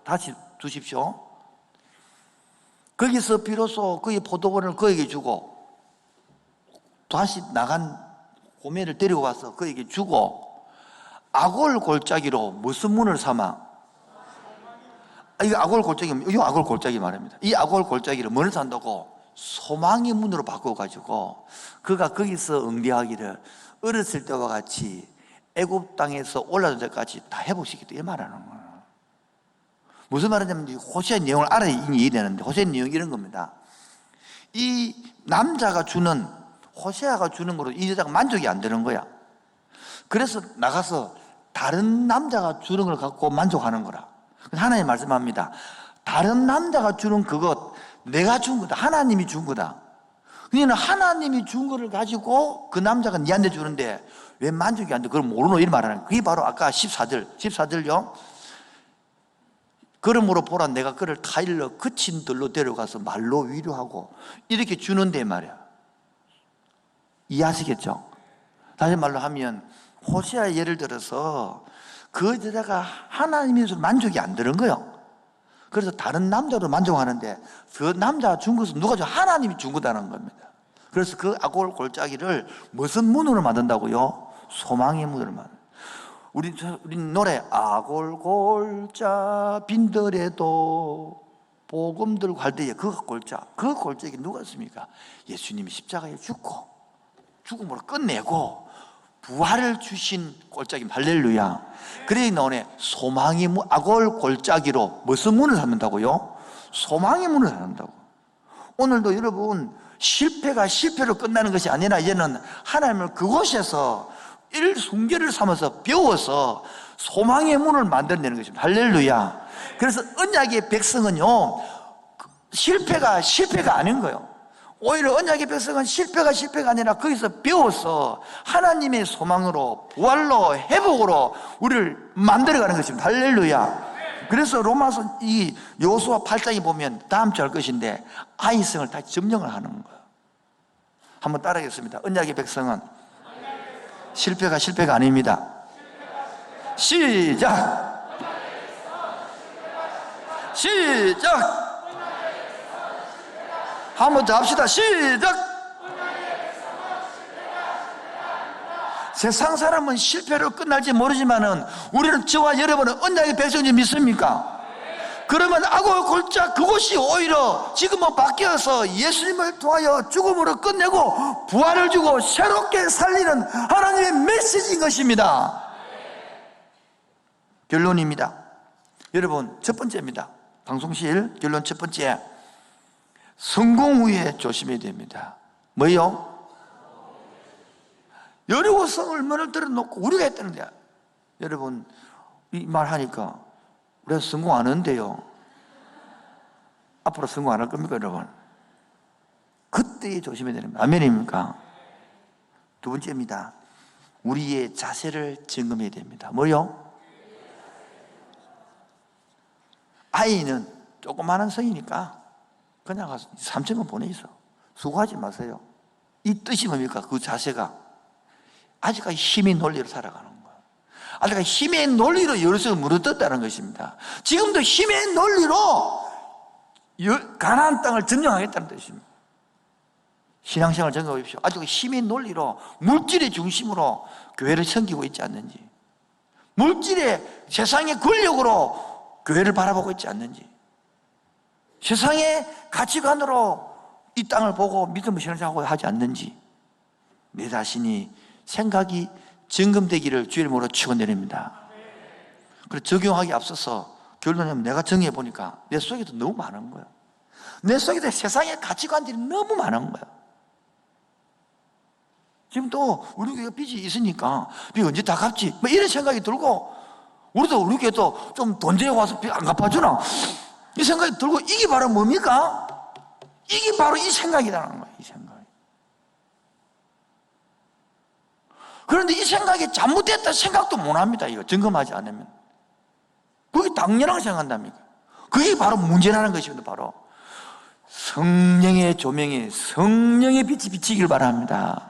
다시 두십시오. 거기서 비로소 그의 포도원을 그에게 주고, 다시 나간 고멜을 데리고 와서 그에게 주고, 아골 골짜기로 무슨 문을 삼아? 이거 아골 골짜기 말입니다. 이 아골 골짜기를 뭐를 산다고? 소망의 문으로 바꿔가지고 그가 거기서 응대하기를 어렸을 때와 같이 애굽 땅에서 올라올 때까지 다 회복시키겠다, 이 말하는 거예요. 무슨 말이냐면, 호세아 내용을 알아야 이해되는데, 호세아 내용이 이런 겁니다. 이 남자가 주는, 호세아가 주는 거로 이 여자가 만족이 안 되는 거야. 그래서 나가서 다른 남자가 주는 걸 갖고 만족하는 거라. 하나님 말씀합니다. 다른 남자가 주는 그것, 내가 준 거다. 하나님이 준 거다. 그러니까 하나님이 준 거를 가지고 그 남자가 니한테 주는데 왜 만족이 안 돼? 그걸 모르노? 이런 말하는 거예요. 그게 바로 아까 14절요. 그러므로 보라, 내가 그를 타일러 거친 들로 데려가서 말로 위로하고, 이렇게 주는데 말이야. 이해하시겠죠? 다시 말로 하면, 호세아 예를 들어서 그 여자가 하나님에서 만족이 안 되는 거예요. 그래서 다른 남자로 만족하는데, 그 남자가 준 것은 누가 줘? 하나님이 준 거다는 겁니다. 그래서 그 아골 골짜기를 무슨 문으로 만든다고요? 소망의 문으로 만든다. 우리 노래, 아골 골짜 빈들에도 복음 들고 할 때에 그 골짜기 누가 씁니까? 예수님이 십자가에 죽음으로 끝내고 부활을 주신 골짜기입니다. 할렐루야. 그래 나오네. 소망의 문, 아골 골짜기로 무슨 문을 삼는다고요? 소망의 문을 삼는다고. 오늘도 여러분, 실패가 실패로 끝나는 것이 아니라 이제는 하나님을 그곳에서 일순계를 삼아서 배워서 소망의 문을 만들어내는 것입니다. 할렐루야. 그래서 언약의 백성은요, 실패가 아닌 거예요. 오히려 언약의 백성은 실패가 아니라 거기서 배워서 하나님의 소망으로, 부활로, 회복으로 우리를 만들어가는 것입니다. 할렐루야. 그래서 로마서 이 여호수아 8장에 보면 다음 주 할 것인데 아이성을 다시 점령을 하는 거예요. 한번 따라하겠습니다. 언약의 백성은 실패가 아닙니다. 시작. 한 번 더 합시다. 시작. 세상 사람은 실패로 끝날지 모르지만은 우리는, 저와 여러분은 언약의 백성인지 믿습니까? 그러면 악을 골자 그곳이 오히려 지금은 바뀌어서 예수님을 통하여 죽음으로 끝내고 부활을 주고 새롭게 살리는 하나님의 메시지인 것입니다. 결론입니다. 여러분, 첫 번째입니다. 방송실 결론 첫 번째, 성공 후에 조심해야 됩니다. 뭐요? 여리고성을 문을 들어놓고 우리가 했다는데, 여러분 이 말 하니까 우리가 성공 안 하는데요, 앞으로 성공 안 할 겁니까 여러분? 그때 조심해야 됩니다. 아멘입니까? 두 번째입니다. 우리의 자세를 점검해야 됩니다. 뭐요? 아이는 조그마한 성이니까 그냥 가서 3천원 보내있어. 수고하지 마세요. 이 뜻이 뭡니까? 그 자세가 아직까지 힘의 논리로 살아가는 거예요. 아직까지 힘의 논리로 여리고성을 물어뜯었다는 것입니다. 지금도 힘의 논리로 가나안 땅을 점령하겠다는 뜻입니다. 신앙생활 점검해 보십시오. 아직 힘의 논리로 물질의 중심으로 교회를 섬기고 있지 않는지, 물질의 세상의 권력으로 교회를 바라보고 있지 않는지, 세상의 가치관으로 이 땅을 보고 믿음을 신앙하고 하지 않는지, 내 자신이 생각이 점검되기를 주의 이름으로 축원드립니다. 그래서 적용하기 앞서서 결론은 내가 정리해 보니까 내 속에도 너무 많은 거예요. 내 속에도 세상의 가치관들이 너무 많은 거예요. 지금 또 우리 교회가 빚이 있으니까 빚 언제 다 갚지? 뭐 이런 생각이 들고, 우리도 우리 교회도 좀 돈 대고 와서 빚 안 갚아주나? 이 생각이 들고, 이게 바로 뭡니까? 이게 바로 이 생각이라는 거예요. 이 생각. 그런데 이 생각이 잘못됐다 생각도 못 합니다. 이거 점검하지 않으면. 그게 당연하게 생각한답니까? 그게 바로 문제라는 것입니다. 바로 성령의 조명에 성령의 빛이 비치길 바랍니다.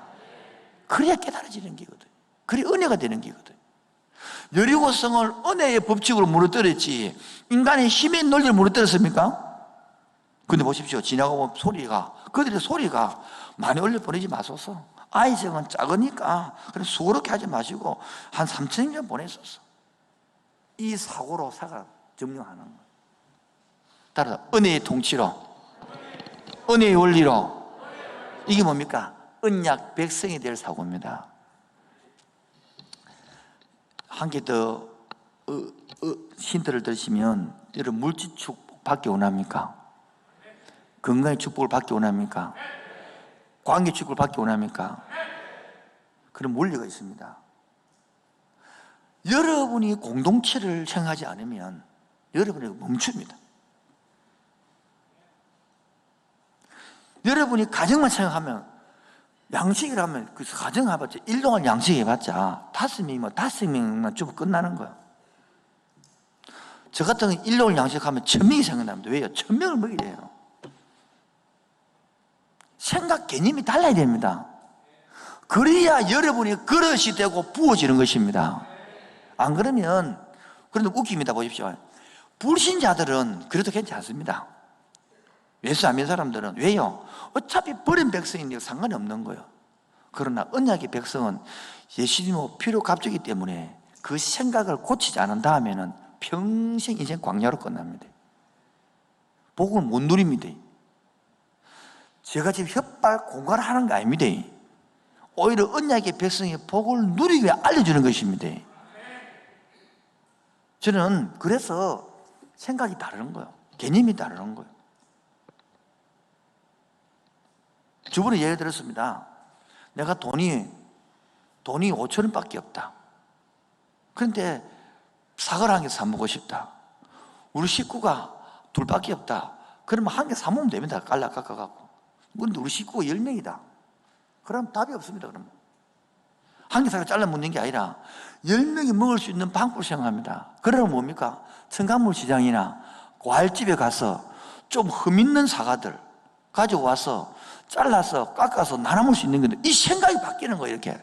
그래야 깨달아지는 게거든. 그래 은혜가 되는 게거든. 여리고성을 은혜의 법칙으로 무너뜨렸지 인간의 힘의 논리를 무너뜨렸습니까? 근데 보십시오. 지나가고 소리가, 그들의 소리가 많이 올려 보내지 마소서. 아이성은 작으니까 그래 수고롭게 하지 마시고 한 3,000년 보냈었어. 이 사고로 사가 점령하는 거예요. 따라서 은혜의 통치로, 은혜의 원리로, 이게 뭡니까? 언약 백성이 될 사고입니다. 한 개 더 힌트를 드시면, 여러분 물질 축복 받기 원합니까? 건강의 축복을 받기 원합니까? 관계 축복을 받기 원합니까? 그런 원리가 있습니다. 여러분이 공동체를 생각하지 않으면 여러분이 멈춥니다. 여러분이 가정만 생각하면, 양식이라면 그 가정 해봤자 1동안 양식 해봤자 5명만 주고 끝나는 거예요. 저 같은 경우는 1동안 양식하면 1,000명이 생각납니다. 왜요? 1,000명을 먹이래요. 생각 개념이 달라야 됩니다. 그래야 여러분이 그릇이 되고 부어지는 것입니다. 안 그러면, 그런데 웃깁니다. 보십시오. 불신자들은 그래도 괜찮습니다. 예수 안 믿는 사람들은. 왜요? 어차피 버린 백성이니까 상관이 없는 거예요. 그러나 언약의 백성은 예수님의 피로 값주기 때문에 그 생각을 고치지 않은 다음에는 평생 인생 광야로 끝납니다. 복을 못 누립니다. 제가 지금 혓발 공갈하는 거 아닙니다. 오히려 언약의 백성의 복을 누리기 위해 알려주는 것입니다. 저는 그래서 생각이 다르는 거예요. 개념이 다르는 거예요. 저번에 예를 들었습니다. 내가 돈이 5,000원밖에 없다. 그런데 사과를 한 개 사 먹고 싶다. 우리 식구가 둘밖에 없다. 그러면 한 개 사 먹으면 됩니다. 깔라 깎아갖고. 그런데 우리 식구가 10명이다. 그럼 답이 없습니다. 그러면 한 개 사과 잘라 먹는 게 아니라 10명이 먹을 수 있는 방법을 생각합니다. 그러면 뭡니까? 첨가물 시장이나 과일집에 가서 좀 흠있는 사과들 가지고 와서 잘라서 깎아서 나눠 먹을 수 있는 건데, 이 생각이 바뀌는 거예요. 이렇게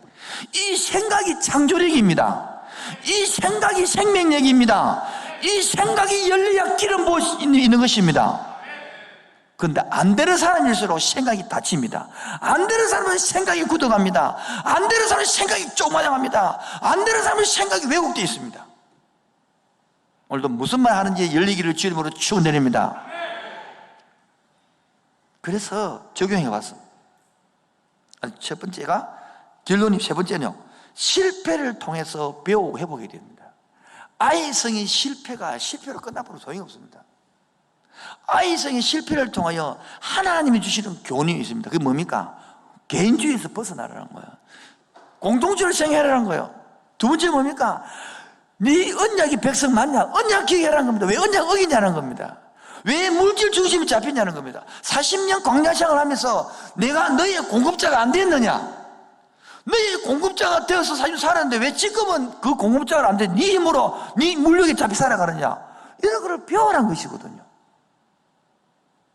이 생각이 창조력입니다. 이 생각이 생명력입니다. 이 생각이 열려야 기름 부음이 있는 것입니다. 그런데 안 되는 사람일수록 생각이 다칩니다. 안 되는 사람은 생각이 굳어갑니다. 안 되는 사람은 생각이 쪼마냥합니다. 안 되는 사람은 생각이 왜곡되어 있습니다. 오늘도 무슨 말 하는지 열리기를 주님으로 축원드립니다. 그래서 적용해 봤어. 첫 번째가, 결론이 세 번째는요, 실패를 통해서 배우고 회복해야 됩니다. 아이성의 실패로 끝나버려 소용이 없습니다. 아이성의 실패를 통하여 하나님이 주시는 교훈이 있습니다. 그게 뭡니까? 개인주의에서 벗어나라는 거예요. 공동체를 생각하라는 거예요. 두 번째 뭡니까? 네 언약이 백성 맞냐? 언약 기억하라는 겁니다. 왜 언약 어기냐는 겁니다. 왜 물질 중심이 잡히냐는 겁니다. 40년 광야 생활을 하면서 내가 너의 공급자가 안 됐느냐? 너의 공급자가 되어서 살았는데 왜 지금은 그 공급자가 안 돼? 네 힘으로 네 물력이 잡히 살아가느냐? 이런 걸 배워라는 것이거든요.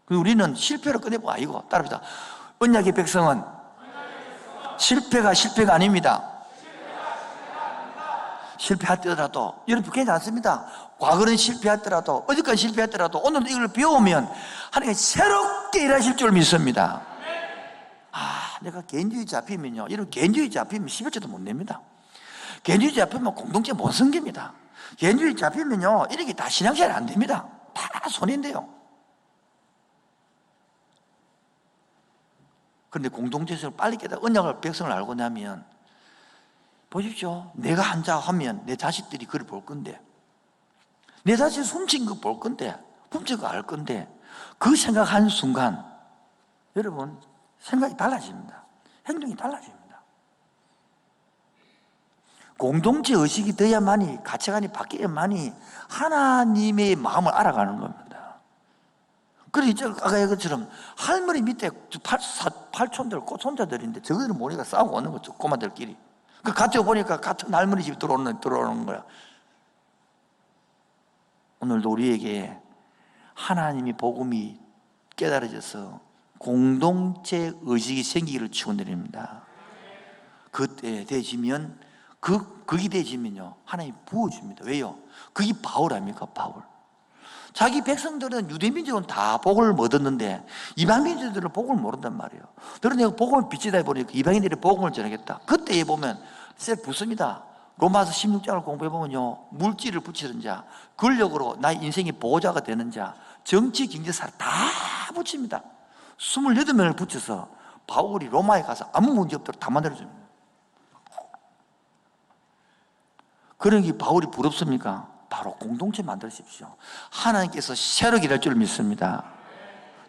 그리고 우리는 실패로 끝내고 아니고, 따라합시다. 언약의 백성은 실패가 아닙니다. 실패하더라도, 여러분 괜찮습니다. 과거는 실패했더라도, 어제까지 실패했더라도 오늘 이걸 배우면 하나님이 새롭게 일하실 줄 믿습니다. 내가 개인주의 잡히면요, 이런 개인주의 잡히면 11조도 못 냅니다. 개인주의 잡히면 공동체 못 섬깁니다. 개인주의 잡히면요, 이렇게 다 신앙생활 안 됩니다. 다 손인데요. 그런데 공동체에서 빨리 깨달아 언약을 백성을 알고 나면, 보십시오. 내가 한자 하면 내 자식들이 그걸 볼 건데, 내 자식이 훔친 거 볼 건데, 훔친 거 알 건데, 그 생각하는 순간 여러분 생각이 달라집니다. 행동이 달라집니다. 공동체 의식이 돼야만이, 가치관이 바뀌어야만이 하나님의 마음을 알아가는 겁니다. 그래서 아까 얘기처럼 할머니 밑에 팔촌들, 꽃손자들인데 저희들은 모니까 싸우고 오는 거죠. 꼬마들끼리. 같이 보니까 같은 할머니 집 들어오는 거야. 오늘도 우리에게 하나님의 복음이 깨달아져서 공동체 의식이 생기기를 축원드립니다. 그때 되시면 그게 되시면요, 하나님이 부어줍니다. 왜요? 그게 바울 아닙니까? 바울. 자기 백성들은 유대민족은 다 복을 못 얻는데 이방민족들은 복을 모른단 말이에요. 그래서 내가 복음을 비치다 보니까 이방인들이 복음을 전하겠다. 그때에 보면 셀 붙습니다. 로마서 16장을 공부해보면요, 물질을 붙이는 자, 권력으로 나의 인생의 보호자가 되는 자, 정치, 경제사 다 붙입니다. 28명을 붙여서 바울이 로마에 가서 아무 문제 없도록 다 만들어줍니다. 그러니 바울이 부럽습니까? 바로 공동체 만드십시오. 하나님께서 새롭게 일할 줄 믿습니다.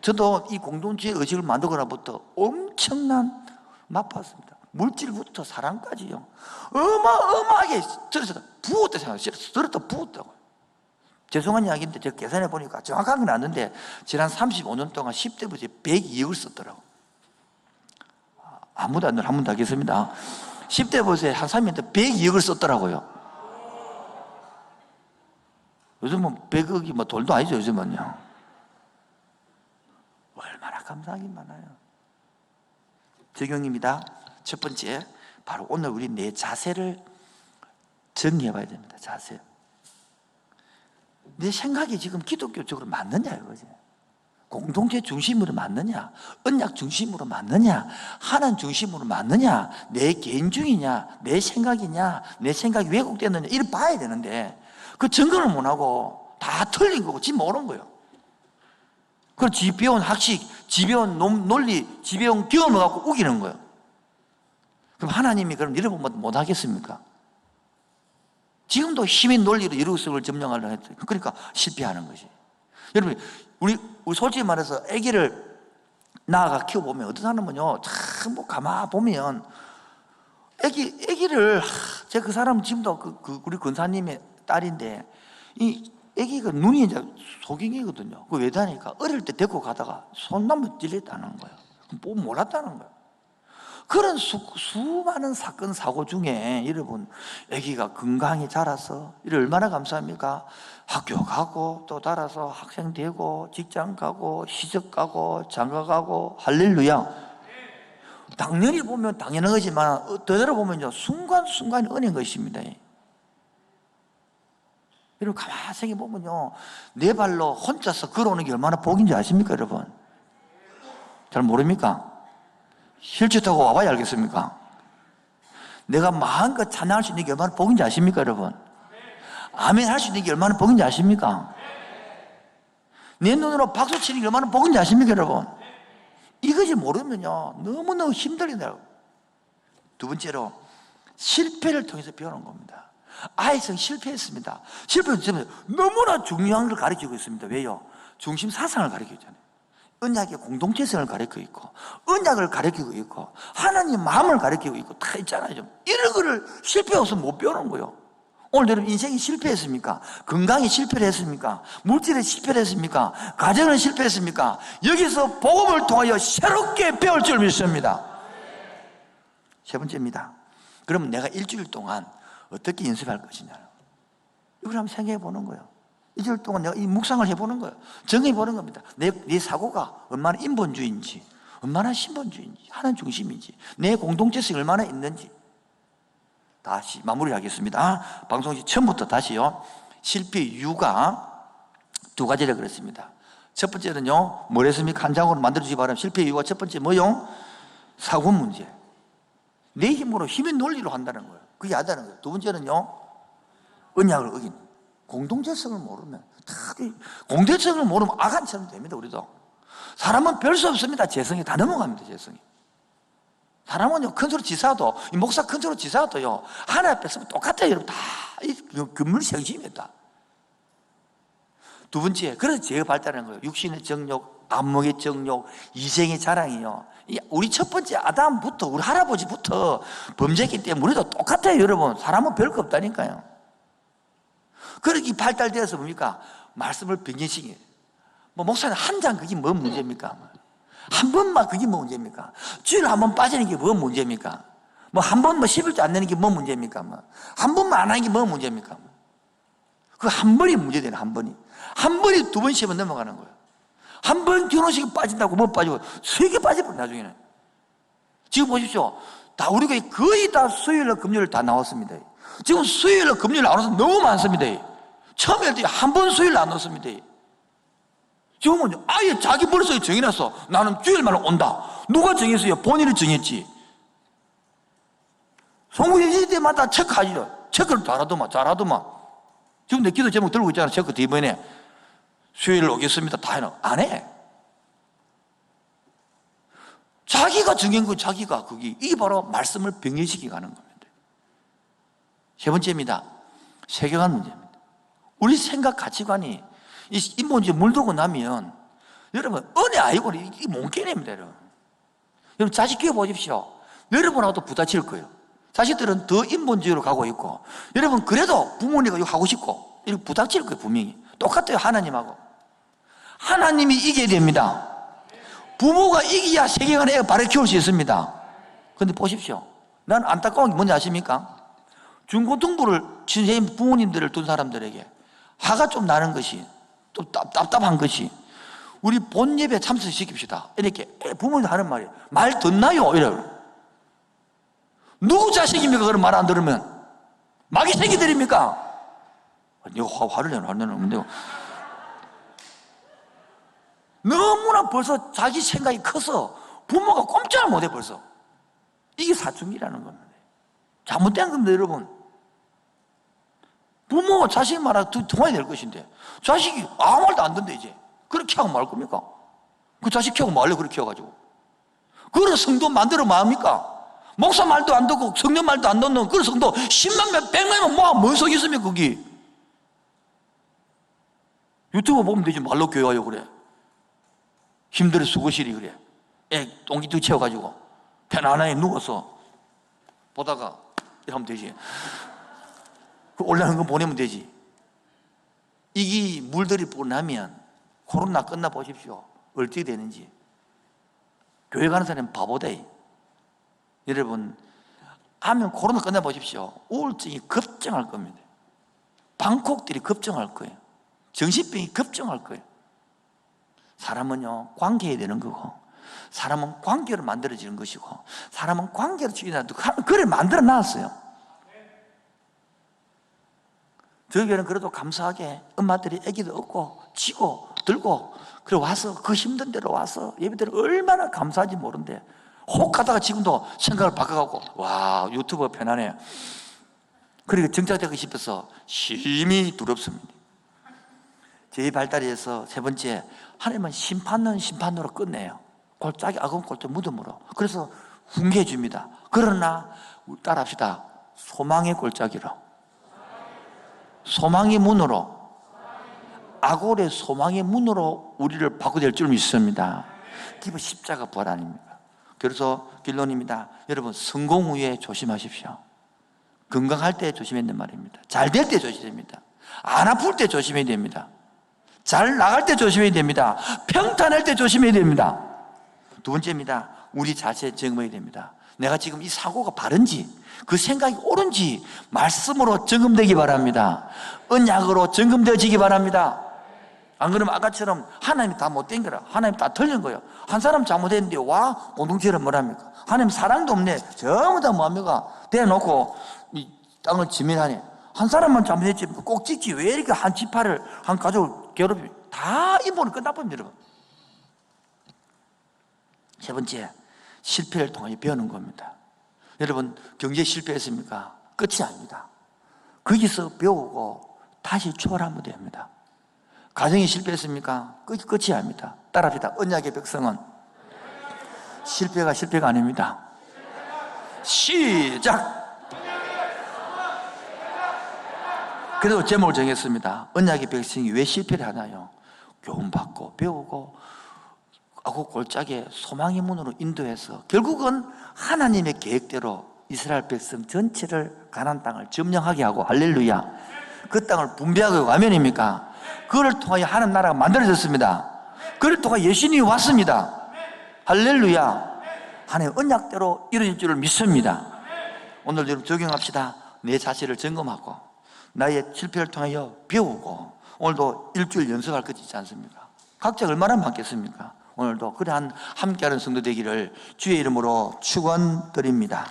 저도 이 공동체 의식을 만들고 나부터 엄청난 나빴습니다. 물질부터 사랑까지요, 어마어마하게 부었다 생각해요. 들었다 부었다고요. 죄송한 이야기인데 제가 계산해 보니까 정확한 건 아는데 지난 35년 동안 10대 부에 102억을 썼더라고. 아무도 안 한 번도 하겠습니다. 10대 부에 한 3년대 102억을 썼더라고요. 요즘은 100억이 뭐 돌도 아니죠. 요즘은요. 얼마나 감사하긴 많아요. 적용입니다. 첫 번째, 바로 오늘 우리 내 자세를 정리해 봐야 됩니다. 자세. 내 생각이 지금 기독교적으로 맞느냐 이거지. 공동체 중심으로 맞느냐, 언약 중심으로 맞느냐, 하나님 중심으로 맞느냐, 내 개인주의냐, 내 생각이냐, 내 생각이 왜곡됐느냐, 이를 봐야 되는데 그 증거를 못하고 다 틀린 거고 지 모르는 거예요. 그걸 지 배운 학식, 지 배운 논리, 지 배운 경험을 갖고 우기는 거예요. 그럼 하나님이 그럼 이러면 못하겠습니까? 지금도 힘인 논리로 이루어을 점령하려고 했죠. 그러니까 실패하는 것이. 여러분, 우리 솔직히 말해서 아기를 낳아가 키워보면 어떤 사람은요, 참 뭐 가만 보면 아기를 제가 그 사람 지금도 우리 권사님의 딸인데 이 아기가 눈이 이제 소경이거든요. 그 왜 다니까 어릴 때 데리고 가다가 손 나면 찔렸다는 거예요. 뭐 몰랐다는 거예요. 그런 수많은 사건 사고 중에 여러분 아기가 건강히 자라서 이래 얼마나 감사합니까? 학교 가고 또 자라서 학생 되고 직장 가고 시집 가고 장가 가고 할렐루야. 당연히 보면 당연한 거지만 되돌아 보면요 순간순간이 은혜인 것입니다. 여러분 가만히 생각해 보면요 내 발로 혼자서 걸어오는 게 얼마나 복인지 아십니까 여러분? 잘 모릅니까? 휠체어 타고 와봐야 알겠습니까? 내가 마음껏 찬양할 수 있는 게 얼마나 복인지 아십니까 여러분? 아멘 할 수 있는 게 얼마나 복인지 아십니까? 내 눈으로 박수 치는 게 얼마나 복인지 아십니까 여러분? 이것이 모르면요 너무너무 힘들게. 두 번째로 실패를 통해서 배우는 겁니다. 아이성 실패했습니다. 실패했으면 너무나 중요한 걸 가르치고 있습니다. 왜요? 중심 사상을 가르치고 있잖아요. 언약의 공동체성을 가르치고 있고 언약을 가르치고 있고 하나님 마음을 가르치고 있고 다 있잖아요. 좀. 이런 거를 실패 없으면 못 배우는 거예요. 오늘 여러분 인생이 실패했습니까? 건강이 실패를 했습니까? 물질에 실패를 했습니까? 가정은 실패했습니까? 여기서 복음을 통하여 새롭게 배울 줄 믿습니다. 세 번째입니다. 그러면 내가 일주일 동안 어떻게 연습할 것이냐 이걸 한번 생각해 보는 거예요. 일주일 동안 내가 이 묵상을 해보는 거예요. 정해 보는 겁니다. 내 사고가 얼마나 인본주의인지 얼마나 신본주의인지 하나님 중심인지 내 공동체성이 얼마나 있는지 다시 마무리하겠습니다. 방송 처음부터 다시요. 실패 이유가 두 가지라 그랬습니다. 첫 번째는요 뭘 했습니까? 한 장으로 만들어주기 바랍니다. 실패 이유가 첫 번째 뭐요? 사고 문제. 내 힘으로 힘의 논리로 한다는 거예요. 그게 아다는 거예요. 두 번째는요 언약을 어긴 공동체성을 모르면 공동체성을 모르면 아간처럼 됩니다. 우리도 사람은 별 수 없습니다. 재성이 다 넘어갑니다. 재성이. 사람은요 큰 소리 지사도 목사 큰 소리 지사도요 하나 앞에 서면 똑같아요. 여러분 다 금물생심이다. 두 번째 그래서 제가 발달하는 거예요. 육신의 정욕, 안목의 정욕, 이생의 자랑이요. 우리 첫 번째 아담부터 우리 할아버지부터 범죄했기 때문에 우리도 똑같아요. 여러분 사람은 별거 없다니까요. 그렇게 발달되어서 뭡니까? 말씀을 변경시키는 뭐 목사님 한 장 그게 뭐 문제입니까? 한 번만 그게 뭐 문제입니까? 주일 한 번 빠지는 게 뭐 문제입니까? 뭐 한 번 뭐 11조 안 내는 게 뭐 문제입니까? 뭐 한 번만 안 하는 게 뭐 문제입니까? 그 한 번이 문제되는 한 번이. 한 번이 두 번 쉬면 넘어가는 거예요. 한 번 결혼식이 빠진다고 못 빠지고 세 개 빠져버려 나중에는. 지금 보십시오. 다 우리가 거의 다 수요일날 금요일 다 나왔습니다. 지금 수요일날 금요일 나와서 너무 많습니다. 처음에 한 번 수요일 안 넣었습니다. 지금은 아예 자기 머릿속에 정해놨어. 나는 주일만 온다. 누가 정했어요? 본인이 정했지. 송구예지 때마다 체크하지요. 체크를 잘하더만. 지금 내 기도 제목 들고 있잖아. 체크 뒤번에 수요일 오겠습니다. 다 해놔. 안 해. 자기가 정한 거 자기가 그게 이게 바로 말씀을 병행시키 가는 겁니다. 세 번째입니다. 세계관 문제입니다. 우리 생각 가치관이 이 문제 물들고 나면 여러분 은혜 아니고 이게 못 깨냅니다. 여러분 자식 키워 보십시오. 여러분하고도 부딪힐 거예요. 자식들은 더 인본주의로 가고 있고 여러분 그래도 부모님이 이거 하고 싶고 이렇게 부딪힐 거예요. 분명히 똑같아요. 하나님하고 하나님이 이겨야 됩니다. 부모가 이겨야 세계관 애가 바로 키울 수 있습니다. 그런데 보십시오. 난 안타까운 게 뭔지 아십니까? 중고등부를 선생님 부모님들을 둔 사람들에게 화가 좀 나는 것이 또 답답한 것이 우리 본 예배 참석시킵시다. 이렇게 부모님 하는 말이에요. 말 듣나요? 이래요. 누구 자식입니까? 그런 말 안 들으면 마귀 새끼들입니까? 내가 화를 내는 너무나 벌써 자기 생각이 커서 부모가 꼼짝을 못해 벌써. 이게 사춘기라는 겁니다. 잘못된 겁니다. 여러분 부모가 자식 말하고 통해야 될 것인데 자식이 아무 말도 안 듣는데 이제 그렇게 하고 말 겁니까? 그 자식 키우고 말래 그렇게 키워가지고 그런 성도 만들어 마합니까? 목사 말도 안 듣고 성령 말도 안 듣는 그런 성도 10만 명 100만 명 뭔 속이 있으면 거기 유튜브 보면 되지 말로 교회와요 그래. 힘들어 수고실이 그래. 애 똥기도 채워가지고 편안하게 누워서 보다가 이렇게 하면 되지. 그 올라오는 거 보내면 되지. 이게 물들이 뿌고 나면 코로나 끝나 보십시오. 어떻게 되는지. 교회 가는 사람은 바보다. 여러분, 하면 코로나 끝내보십시오. 우울증이 급증할 겁니다. 방콕들이 급증할 거예요. 정신병이 급증할 거예요. 사람은요, 관계해야 되는 거고, 사람은 관계로 만들어지는 것이고, 사람은 관계로 죽이는 그래 만들어 놨어요. 저희 교회는 그래도 감사하게 엄마들이 아기도 얻고 치고 들고 그래 와서 그 힘든 데로 와서 예배드리고 얼마나 감사한지 모르는데, 혹 하다가 지금도 생각을 바꿔갖고 와, 유튜브 편하네. 그리고 정착되고 싶어서 심히 두렵습니다. 제 발다리에서 세 번째, 하나님은 심판은 심판으로 끝내요. 골짜기 악은 골짜기 무덤으로. 그래서 훈계해 줍니다. 그러나 따라합시다. 소망의 골짜기로, 소망의 문으로, 악골의 소망의 문으로 우리를 바꾸될 줄 믿습니다. 기본 십자가 부활 아닙니까? 그래서 결론입니다. 여러분, 성공 후에 조심하십시오. 건강할 때 조심해야 된단 말입니다. 잘 될 때 조심해야 됩니다. 안 아플 때 조심해야 됩니다. 잘 나갈 때 조심해야 됩니다. 평탄할 때 조심해야 됩니다. 두 번째입니다. 우리 자신에 점검해야 됩니다. 내가 지금 이 사고가 바른지, 그 생각이 옳은지 말씀으로 점검되기 바랍니다. 언약으로 점검되어지기 바랍니다. 안 그러면 아까처럼 하나님이 다 못된 거라, 하나님 다 틀린 거예요. 한 사람 잘못했는데 와 공동체를 뭐랍니까? 하나님 사랑도 없네, 전부 다 뭐합니까? 대놓고 이 땅을 지면하네. 한 사람만 잘못했지 꼭 찍지 왜 이렇게 한 지파를, 한 가족을 괴롭히, 다 인본은 끝나버립니다. 여러분, 세 번째, 실패를 통해 배우는 겁니다. 여러분, 경제 실패했습니까? 끝이 아닙니다. 거기서 배우고 다시 초월하면 됩니다. 가정이 실패했습니까? 끝이 아닙니다. 따라합시다. 언약의 백성은 실패가 아닙니다. 시작! 그래서 제목을 정했습니다. 언약의 백성이 왜 실패를 하나요? 교훈받고 배우고 악고 골짜기에 소망의 문으로 인도해서 결국은 하나님의 계획대로 이스라엘 백성 전체를 가나안 땅을 점령하게 하고, 할렐루야, 그 땅을 분배하고, 아멘입니까? 그걸 통하여 하나님 나라가 만들어졌습니다. 그걸 통하여 예수님이 왔습니다. 할렐루야. 하나님 언약대로 이루어질 줄을 믿습니다. 오늘 여러분 적용합시다. 내 자신을 점검하고 나의 실패를 통하여 배우고, 오늘도 일주일 연습할 것 있지 않습니까? 각자 얼마나 많겠습니까? 오늘도 그러한 함께하는 성도 되기를 주의 이름으로 축원드립니다.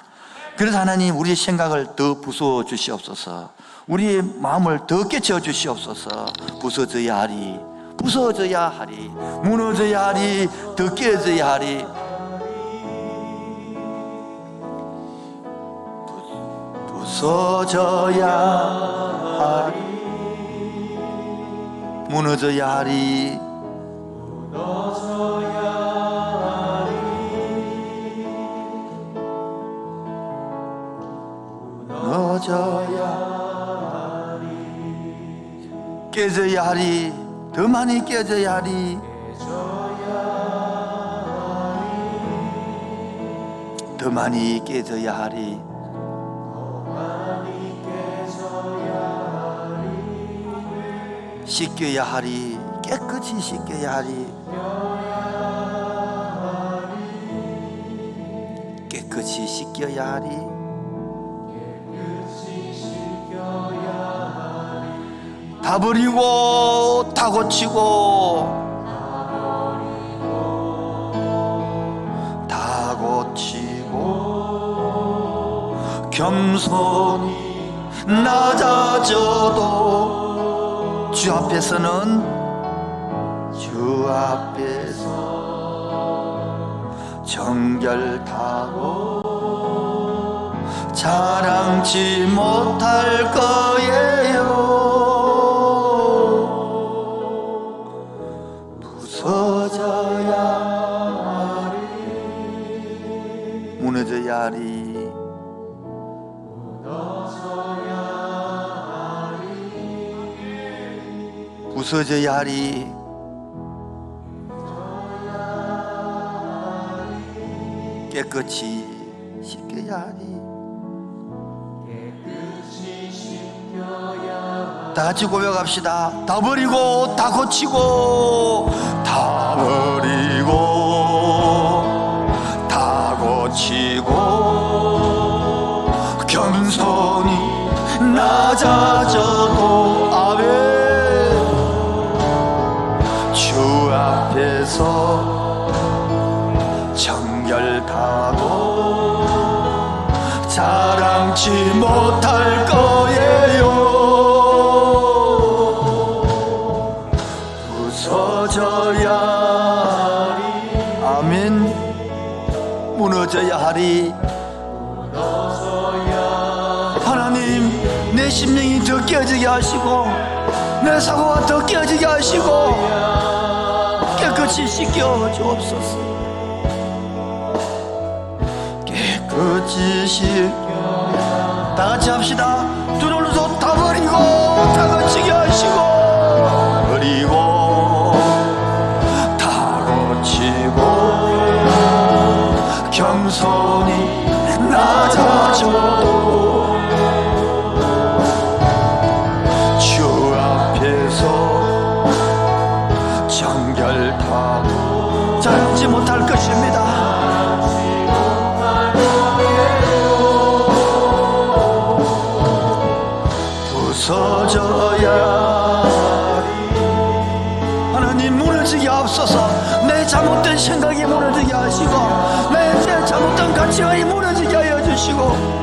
그래서 하나님, 우리의 생각을 더 부수어 주시옵소서. 우리의 마음을 더 깨쳐 주시옵소서. 부서져야 하리, 부서져야 하리, 무너져야 하리, 더 깨져야 하리. 부서져야 하리, 무너져야 하리, 무너져야 하리, 깨져야 하리, 더 많이 깨져야 하리, 더 많이 깨져야 하리, 씻겨야 하리, 깨끗이 씻겨야 하리, 깨끗이 씻겨야 하리, 다 버리고 다 고치고, 다 고치고, 겸손히 낮아져도 주 앞에서 정결하고 자랑치 못할 거예요. 부서져야 하리, 무너져야 하리, 부서져야 하리, 깨끗이 씻겨야 하리. 다 같이 고백합시다. 다 버리고 다 고치고, 다 버리고 다 고치고, 낮아져도 아멘. 주 앞에서 정결하고 자랑치 못할 거예요. 부서져야 하리. 아멘. 무너져야 하리. 하나님, 내 심령이 더 깨어지게 하시고 내 사고가 더 깨어지게 하시고 깨끗이 씻겨 주옵소서. 깨끗이 씻겨. 다 같이 합시다. 두 손으로 다 버리고 다 거치게 하시고 버리고 다 거치고 겸손히 낮아져도 주 앞에서 정결하고 자랑치 못할 것입니다. 부서져야 하나님, 무너지게 하옵소서. 내 잘못된 생각이 무너지게 하시고 내 잘못된 가치관이 무너지게 하여 주시고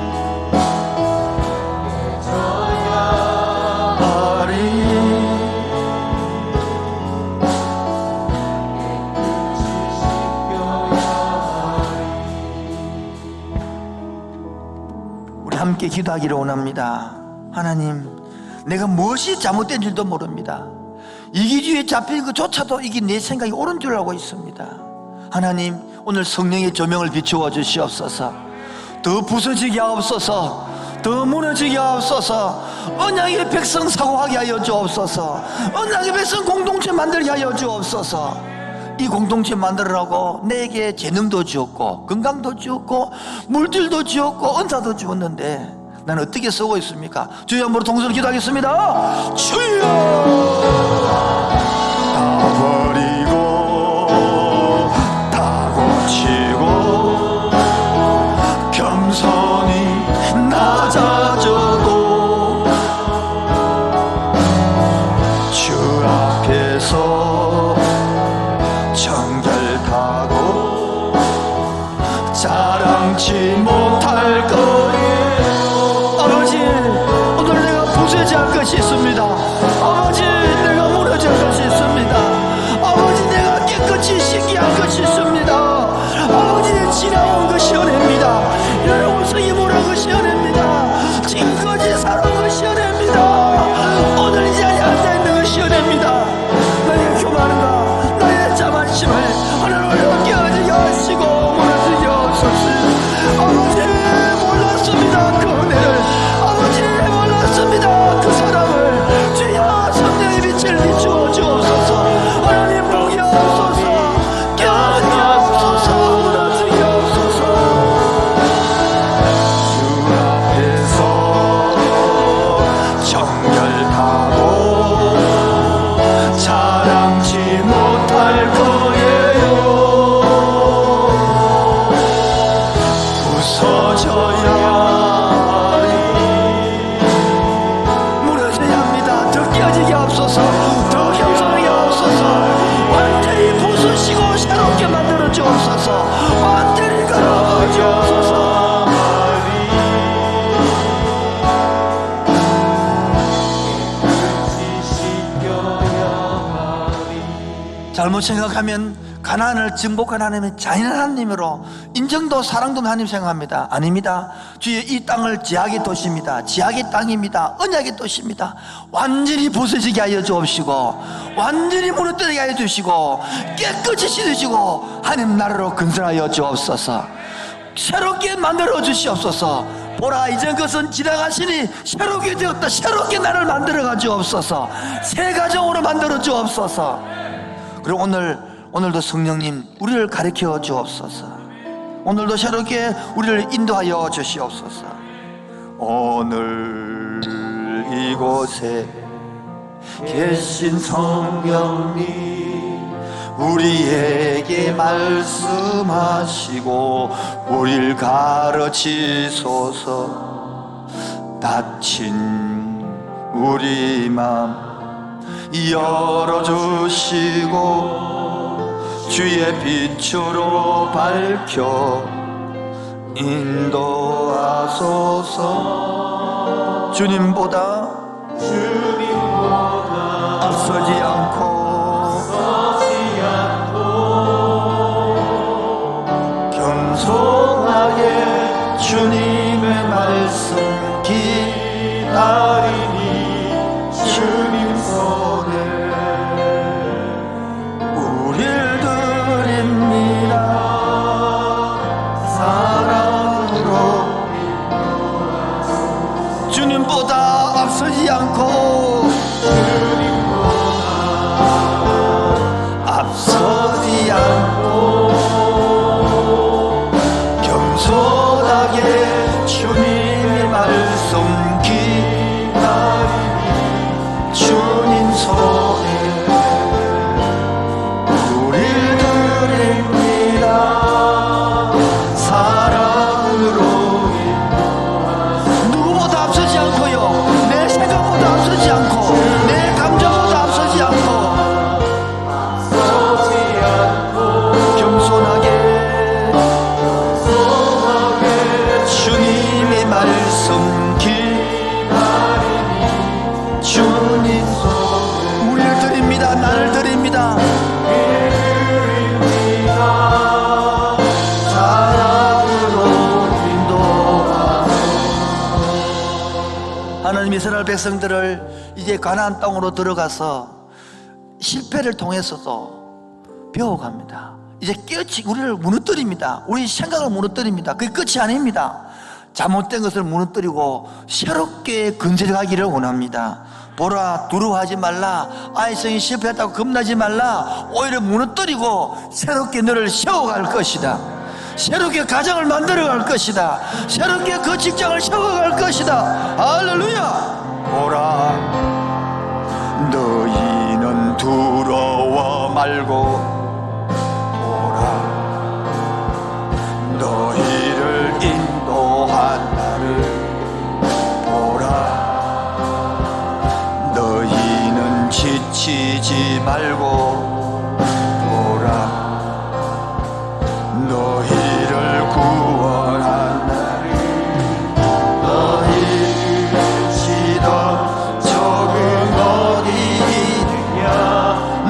우리 함께 기도하기를 원합니다. 하나님, 내가 무엇이 잘못된 줄도 모릅니다. 이기주의에 잡힌 것조차도 이게 내 생각이 옳은 줄 알고 있습니다. 하나님, 오늘 성령의 조명을 비추어 주시옵소서. 더 부서지게 하옵소서. 더 무너지게 하옵소서. 언약의 백성 사고하게 하여 주옵소서. 언약의 백성 공동체 만들게 하여 주옵소서. 이 공동체 만들으라고 내게 재능도 주었고 건강도 주었고 물질도 주었고 은사도 주었는데 나는 어떻게 쓰고 있습니까? 주여, 한번 동서로 기도하겠습니다. 주여, 다 버리고 다 고치고 겸손히 낮아져도 주 앞에서 정결하고 자랑치 못할 거예요. 아버지, 오늘 내가 부서질 것이 있습니다. 아버지, 내가 무너질 것이 있습니다. 아버지, 내가 깨끗이 씻게 할 것이 있습니다. 아버지, 지나온 것이 은혜입니다. 여러분 성이 모란 것이 은혜입니다. 지금까지 살아온 것이 은혜입니다. 오늘 이 자리에 앉아있는 것이 은혜입니다. 나의 교만과 나의 자만심을 하나님을 깨어지게 하시고 무너지게 하소서. 아버지, 몰랐습니다. 그 은혜를. 아버지, 몰랐습니다. 그 사랑을. 주여, 성령의 빛을 비추어 주옵소서. 하나님, 보게 하옵소서. 깨어지게 하옵소서. 무너지게 하옵소서. 주 앞에서 정결하고 자랑치 못할 거예요. 부서져야 하리. 무너져야 합니다. 더 깨어지게 하옵소서. 더 겸손하게 하옵소서. 완전히 부수시고 새롭게 만들어 주옵소서. 완전히 걸어 주옵소서. 잘못 생각하면 가나안을 정복한 하나님의 잔인한 하나님으로 인정도 사랑도 하나님 생각합니다. 아닙니다. 주의 이 땅을 지하의 도시입니다. 지하의 땅입니다. 언약의 도시입니다. 완전히 부서지게 하여 주옵시고 완전히 무너뜨리게 하여 주시고 깨끗이 씻으시고 하나님 나라로 건설하여 주옵소서. 새롭게 만들어 주시옵소서. 보라, 이전 것은 지나가시니 새롭게 되었다. 새롭게 나를 만들어 주옵소서. 새 가정으로 만들어 주옵소서. 그리고 오늘도 성령님 우리를 가르쳐 주옵소서. 오늘도 새롭게 우리를 인도하여 주시옵소서. 오늘 이곳에 계신 성령님 우리에게 말씀하시고 우리를 가르치소서. 다친 우리 맘 열어주시고 주의 빛으로 밝혀 인도하소서. 주님보다 앞서지 않고 겸손하게 주님의 말씀 기다리니 주님 손에 우릴 드립니다. 사랑으로 주님보다 앞서지 않고 앞서지 않고 겸손하게 주님의 말씀 기다리니 주님 손에 우릴 드립니다. 사랑으로 누구보다 앞서지 않고요, 내 생각보다 앞서지 않고 내 감정보다 앞서지 않고 겸손하게 주님의 말씀 기다리니 주님 우리를 드립니다. 나를 드립니다. 사랑으로 인도하소서. 하나님 이스라엘 백성들을 이제 가나안 땅으로 들어가서 실패를 통해서도 배워갑니다. 이제 깨어치 우리를 무너뜨립니다. 우리 생각을 무너뜨립니다. 그게 끝이 아닙니다. 잘못된 것을 무너뜨리고 새롭게 건설하기를 원합니다. 보라, 두려워하지 말라. 아이성이 실패했다고 겁나지 말라. 오히려 무너뜨리고 새롭게 너를 세워갈 것이다. 새롭게 가정을 만들어갈 것이다. 새롭게 그 직장을 세워갈 것이다. 할렐루야. 보라, 너희는 두려워 말고 너희를 인도한 나를 보라. 너희는 지치지 말고 보라. 너희를 구원한 나를 너희를 치던 적은 어디 있느냐.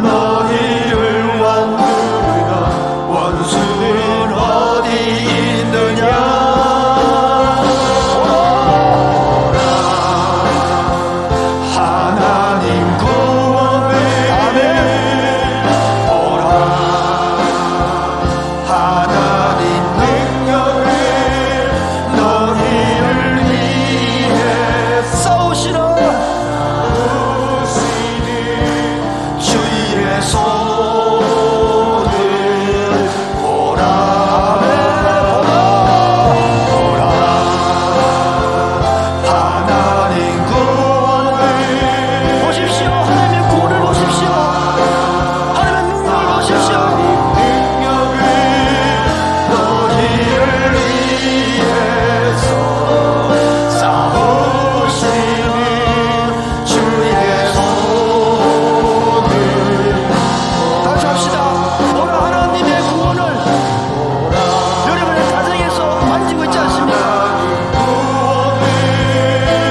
너희를 완그던 원수는 어디 있느냐. 하나님 구원을 아멘. 보라, 하나님 능력을 너희를 위해 싸우시는 주의 손을 보라. 하나님 구원을 보십시오. 하나님의 구원을 보십시오. 하나님의 능력을 보십시오. 능력을 너희를 위해서 싸우시는 주의 손을 다시 합시다. 보라, 하나님의 구원을 여러분의 가정에서 만지고 있지 않습니까?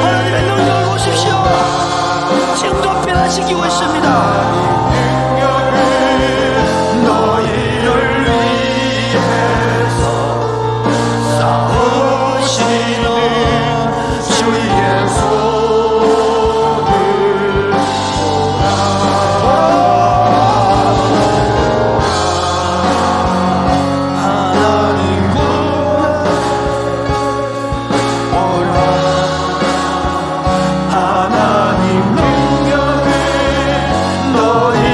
하나님의 능력을 보십시오. 지금도 변화시키고 있습니다. 너희를 위해서 싸우시는 주의 손을 하나님 구원 하나님 능력을 너희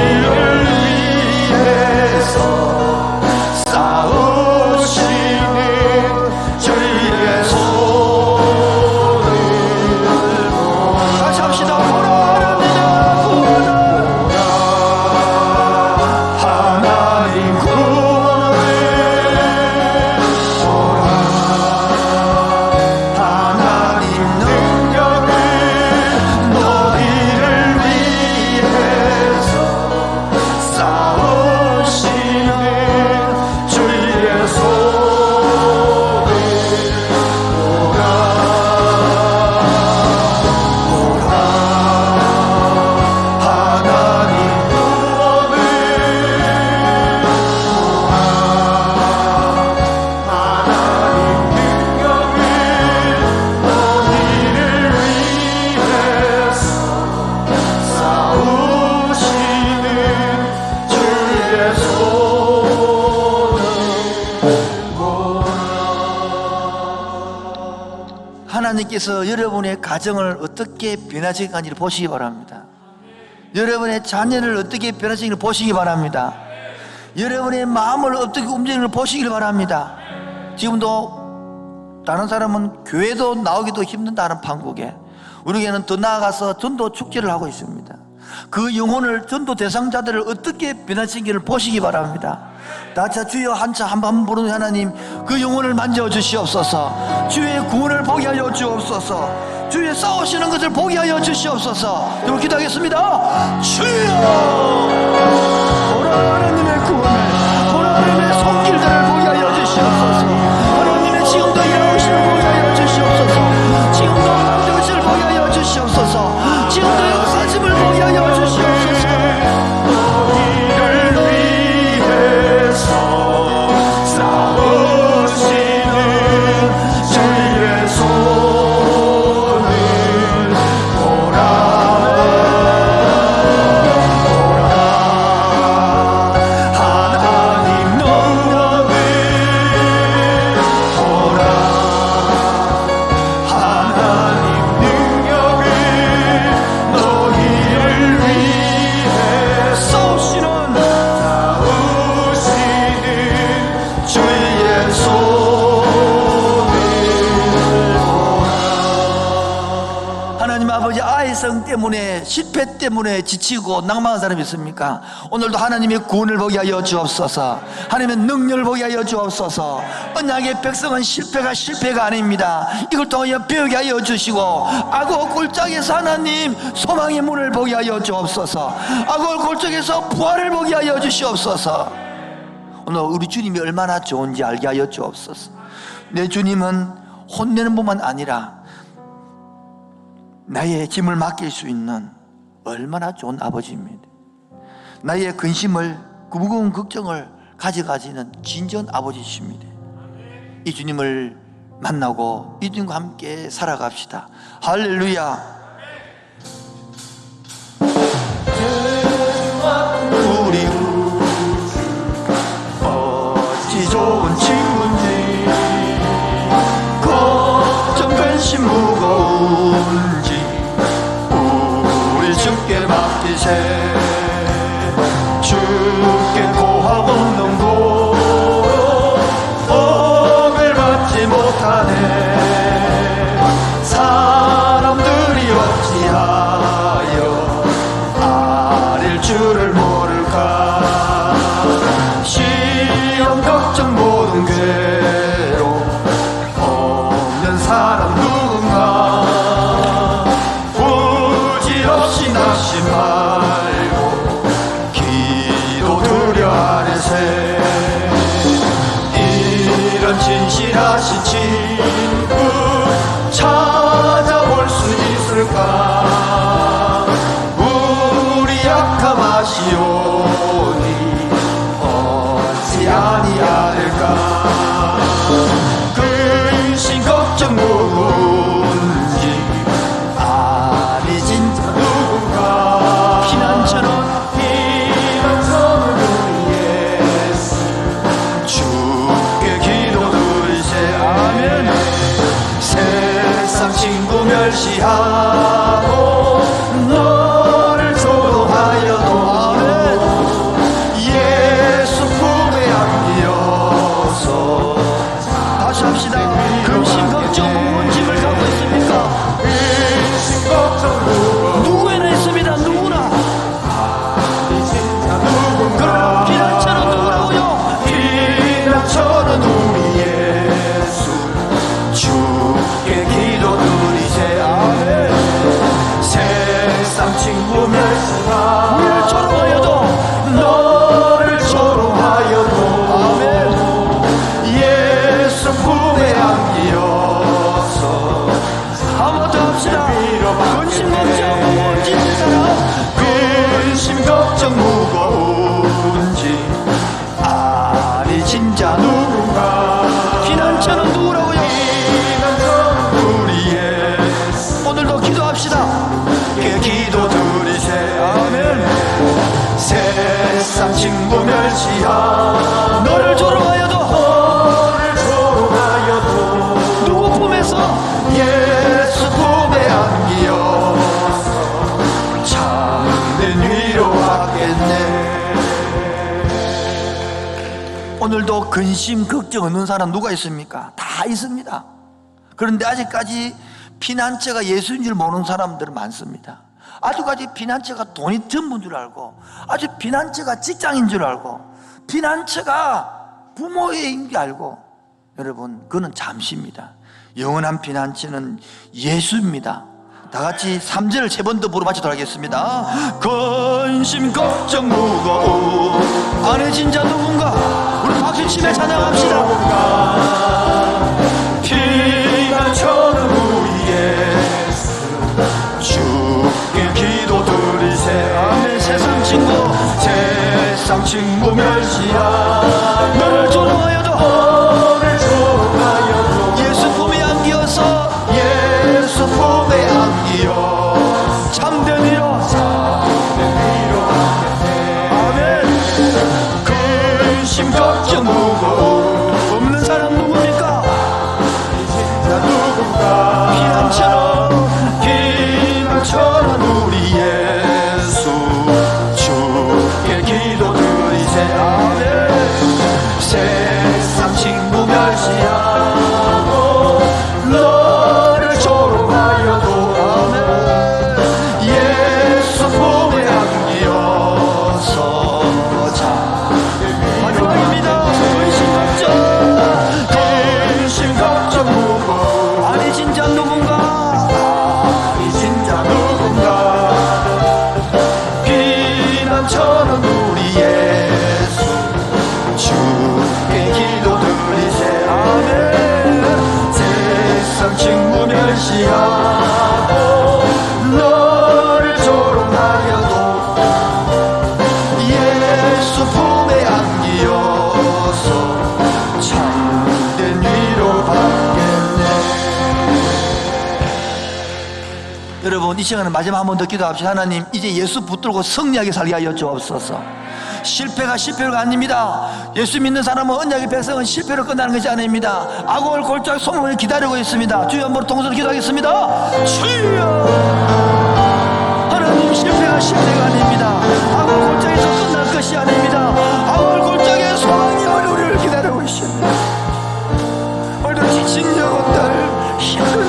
하나님께서 여러분의 가정을 어떻게 변화시키는지를 보시기 바랍니다. 여러분의 자녀를 어떻게 변화시키는지를 보시기 바랍니다. 여러분의 마음을 어떻게 움직이는지를 보시길 바랍니다. 지금도 다른 사람은 교회도 나오기도 힘든다는 판국에 우리 교회는 더 나아가서 전도 축제를 하고 있습니다. 그 영혼을 전도 대상자들을 어떻게 변화시키기를 보시기 바랍니다. 다자 주여 한차 한번 부르는 하나님, 그 영혼을 만져주시옵소서. 주의 구원을 보게 하여 주옵소서. 주의 싸우시는 것을 보게 하여 주시옵소서. 여러분 기도하겠습니다. 주여, 보라 하나님의 구원을, 보라 하나님의 손길들을 보게 하여 주시옵소서. 하나님의 지금도 일하시는 보게 하여 주시옵소서. 지금도 만져주시를 보게 하여 주시옵소서. 지금도 역사심을 보게 하여 주시옵소서. 너희를 위해서 싸우시는 주의 손을 보라. 하나님 능력을 보라. 하나님 능력을 너희를 위해 싸우시는 주의 손을 보라. 하나님 아버지, 아이성 때문에, 실패 때문에 지치고 낭망한 사람이 있습니까? 오늘도 하나님의 구원을 보게 하여 주옵소서. 하나님의 능력을 보게 하여 주옵소서. 언약의 백성은 실패가 아닙니다. 이걸 통하여 배우게 하여 주시고, 악어 골짜기에서 하나님 소망의 문을 보게 하여 주옵소서. 악어 골짜기에서 부활을 보게 하여 주시옵소서. 오늘 우리 주님이 얼마나 좋은지 알게 하여 주옵소서. 내 주님은 혼내는 뿐만 아니라 나의 짐을 맡길 수 있는 얼마나 좋은 아버지입니다. 나의 근심을, 그 무거운 걱정을 가져가시는 진전 아버지십니다. 이 주님을 만나고 이 주님과 함께 살아갑시다. 할렐루야. 우리 어찌 좋은 친구인지, 걱정 근심 무거운지 우리 주께 맡기세. 주께 고하고 없는 고로 복을 받지 못하네. 사람들이 어찌하여 아릴 줄을 모를까. 시험 걱정 모든 괴로 없는 사람 누군가. 부질없이 낙심말고 기도 드려 아뢰세. 이런 진실하신 친구 찾아볼 수 있을까. 우리 약함 아시오니 어찌 아니하릴까. 근심 걱정 누군지 아니 진짜 누군가. 피난처는 우리 예수 주께 기도 드리세. 아멘. 세상 친구 멸시하고 너를 조롱하여도 아멘. 예수 품에 안기어서 다시 합시다. 근심 걱정 무거운 짐을 갖고 있습니까? 근심 걱정 누구에나 있습니다. 누구나. 누군가. 피난처는 누구라고요? 피난처는 우리 예수 주께 기도 드리세. 아멘. 세상 친구 멸시하고 우리를 조롱하여도, 너를 조롱하여도 아멘. 예수 품에 안기어서 한번 더 합시다. 근심 걱정 무거운 짐을 사람. 근심 걱정 무거운지 아니 진짜 누군가. 피난처는 누구라고요? 피난처는 우리 예수 오늘도 기도합시다. 기도 드리세. 아멘. 세상 친구 멸시하 너를 조롱하여도, 너를 조롱하여도 누구 품에서 예수 오늘도 근심, 걱정 없는 사람 누가 있습니까? 다 있습니다. 그런데 아직까지 피난처가 예수인 줄 모르는 사람들은 많습니다. 아직까지 피난처가 돈이 전부인 줄 알고, 아직 피난처가 직장인 줄 알고, 피난처가 부모인 줄 알고, 여러분, 그거는 잠시입니다. 영원한 피난처는 예수입니다. 다 같이 3절을 3번 더 부르마치도록 하겠습니다. 근심 걱정 무거움 안에 진짜 누군가, 우리 박수 치며 찬양합시다. 피난처는 우리 예수 주께 기도드리세. 아멘. 세상 친구, 세상 친구 멸시하 너를 조롱하여도 예수 품에 안기어서 예수 품에 안기어 참된 위로. 아멘. 근심 걱정 무거움 없는 사람 누굽니까? 나 누군가 피난처는 우리 예수 주께 기도드리세. 아멘. 세상 친구 멸시하고 너를 조롱하여도 아멘. 예수 품에 안기어서 마지막입니다. 근심 걱정 무거움 아니 진짜 누군가, 이 진짜 누군가 피난처는 우리 예수 주께 기도드리세. 아멘. 세상 친구 멸시하고 너를 조롱하여도 예수 품에 안기어서 참된 위로 받겠네. 여러분, 이 시간은 마지막 한 번 더 기도합시다. 하나님, 이제 예수 붙들고 승리하게 살게 하여 주옵소서. 실패가 아닙니다. 예수 믿는 사람은, 언약의 백성은 실패로 끝나는 것이 아닙니다. 악을 골짜기 소문을 기다리고 있습니다. 주여 한번 통성으로 기도하겠습니다. 주여, 하나님, 실패가 아닙니다. 악을 골짜기에서 끝날 것이 아닙니다. 악을 골짜기의 소망이 우리를 기다리고 있습니다. 오늘도 지친 영혼들, 힘들어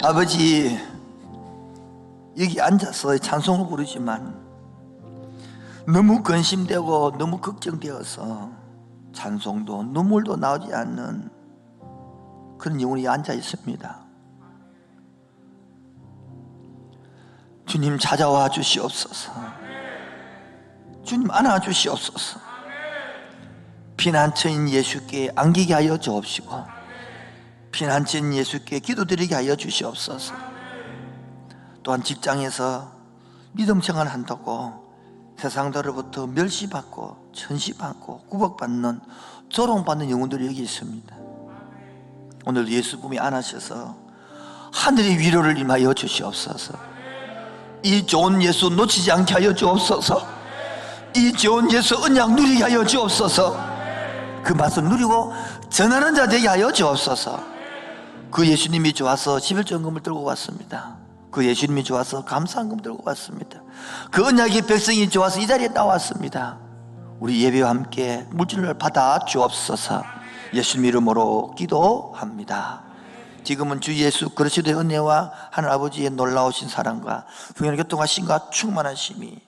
아버지, 여기 앉아서 찬송을 부르지만 너무 근심되고 너무 걱정되어서 찬송도 눈물도 나오지 않는 그런 영혼이 앉아 있습니다. 주님, 찾아와 주시옵소서. 주님, 안아 주시옵소서. 피난처인 예수께 안기게 하여 주옵시고, 피난처인 예수께 기도드리게 하여 주시옵소서. 또한 직장에서 믿음 생활한다고 세상들로부터 멸시받고 천시받고 구박받는, 조롱받는 영혼들이 여기 있습니다. 오늘 예수 품에 안으셔서 하늘의 위로를 임하여 주시옵소서. 이 좋은 예수 놓치지 않게 하여 주옵소서. 이 좋은 예수 언약 누리게 하여 주옵소서. 그 맛을 누리고 전하는 자 되게 하여 주옵소서. 그 예수님이 좋아서 11조금을 들고 왔습니다. 그 예수님이 좋아서 감사한금 들고 왔습니다. 그 언약의 백성이 좋아서 이 자리에 나왔습니다. 우리 예배와 함께 물질을 받아 주옵소서. 예수님 이름으로 기도합니다. 지금은 주 예수 그리스도의 은혜와 하늘 아버지의 놀라우신 사랑과 풍요한 교통하심과 충만하심이,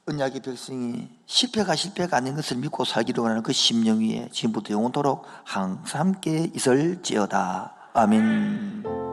언약의 백성이 실패가 아닌 것을 믿고 살기로 하는 그 심령 위에 지금부터 영원토록 항상 함께 있을지어다. 아멘.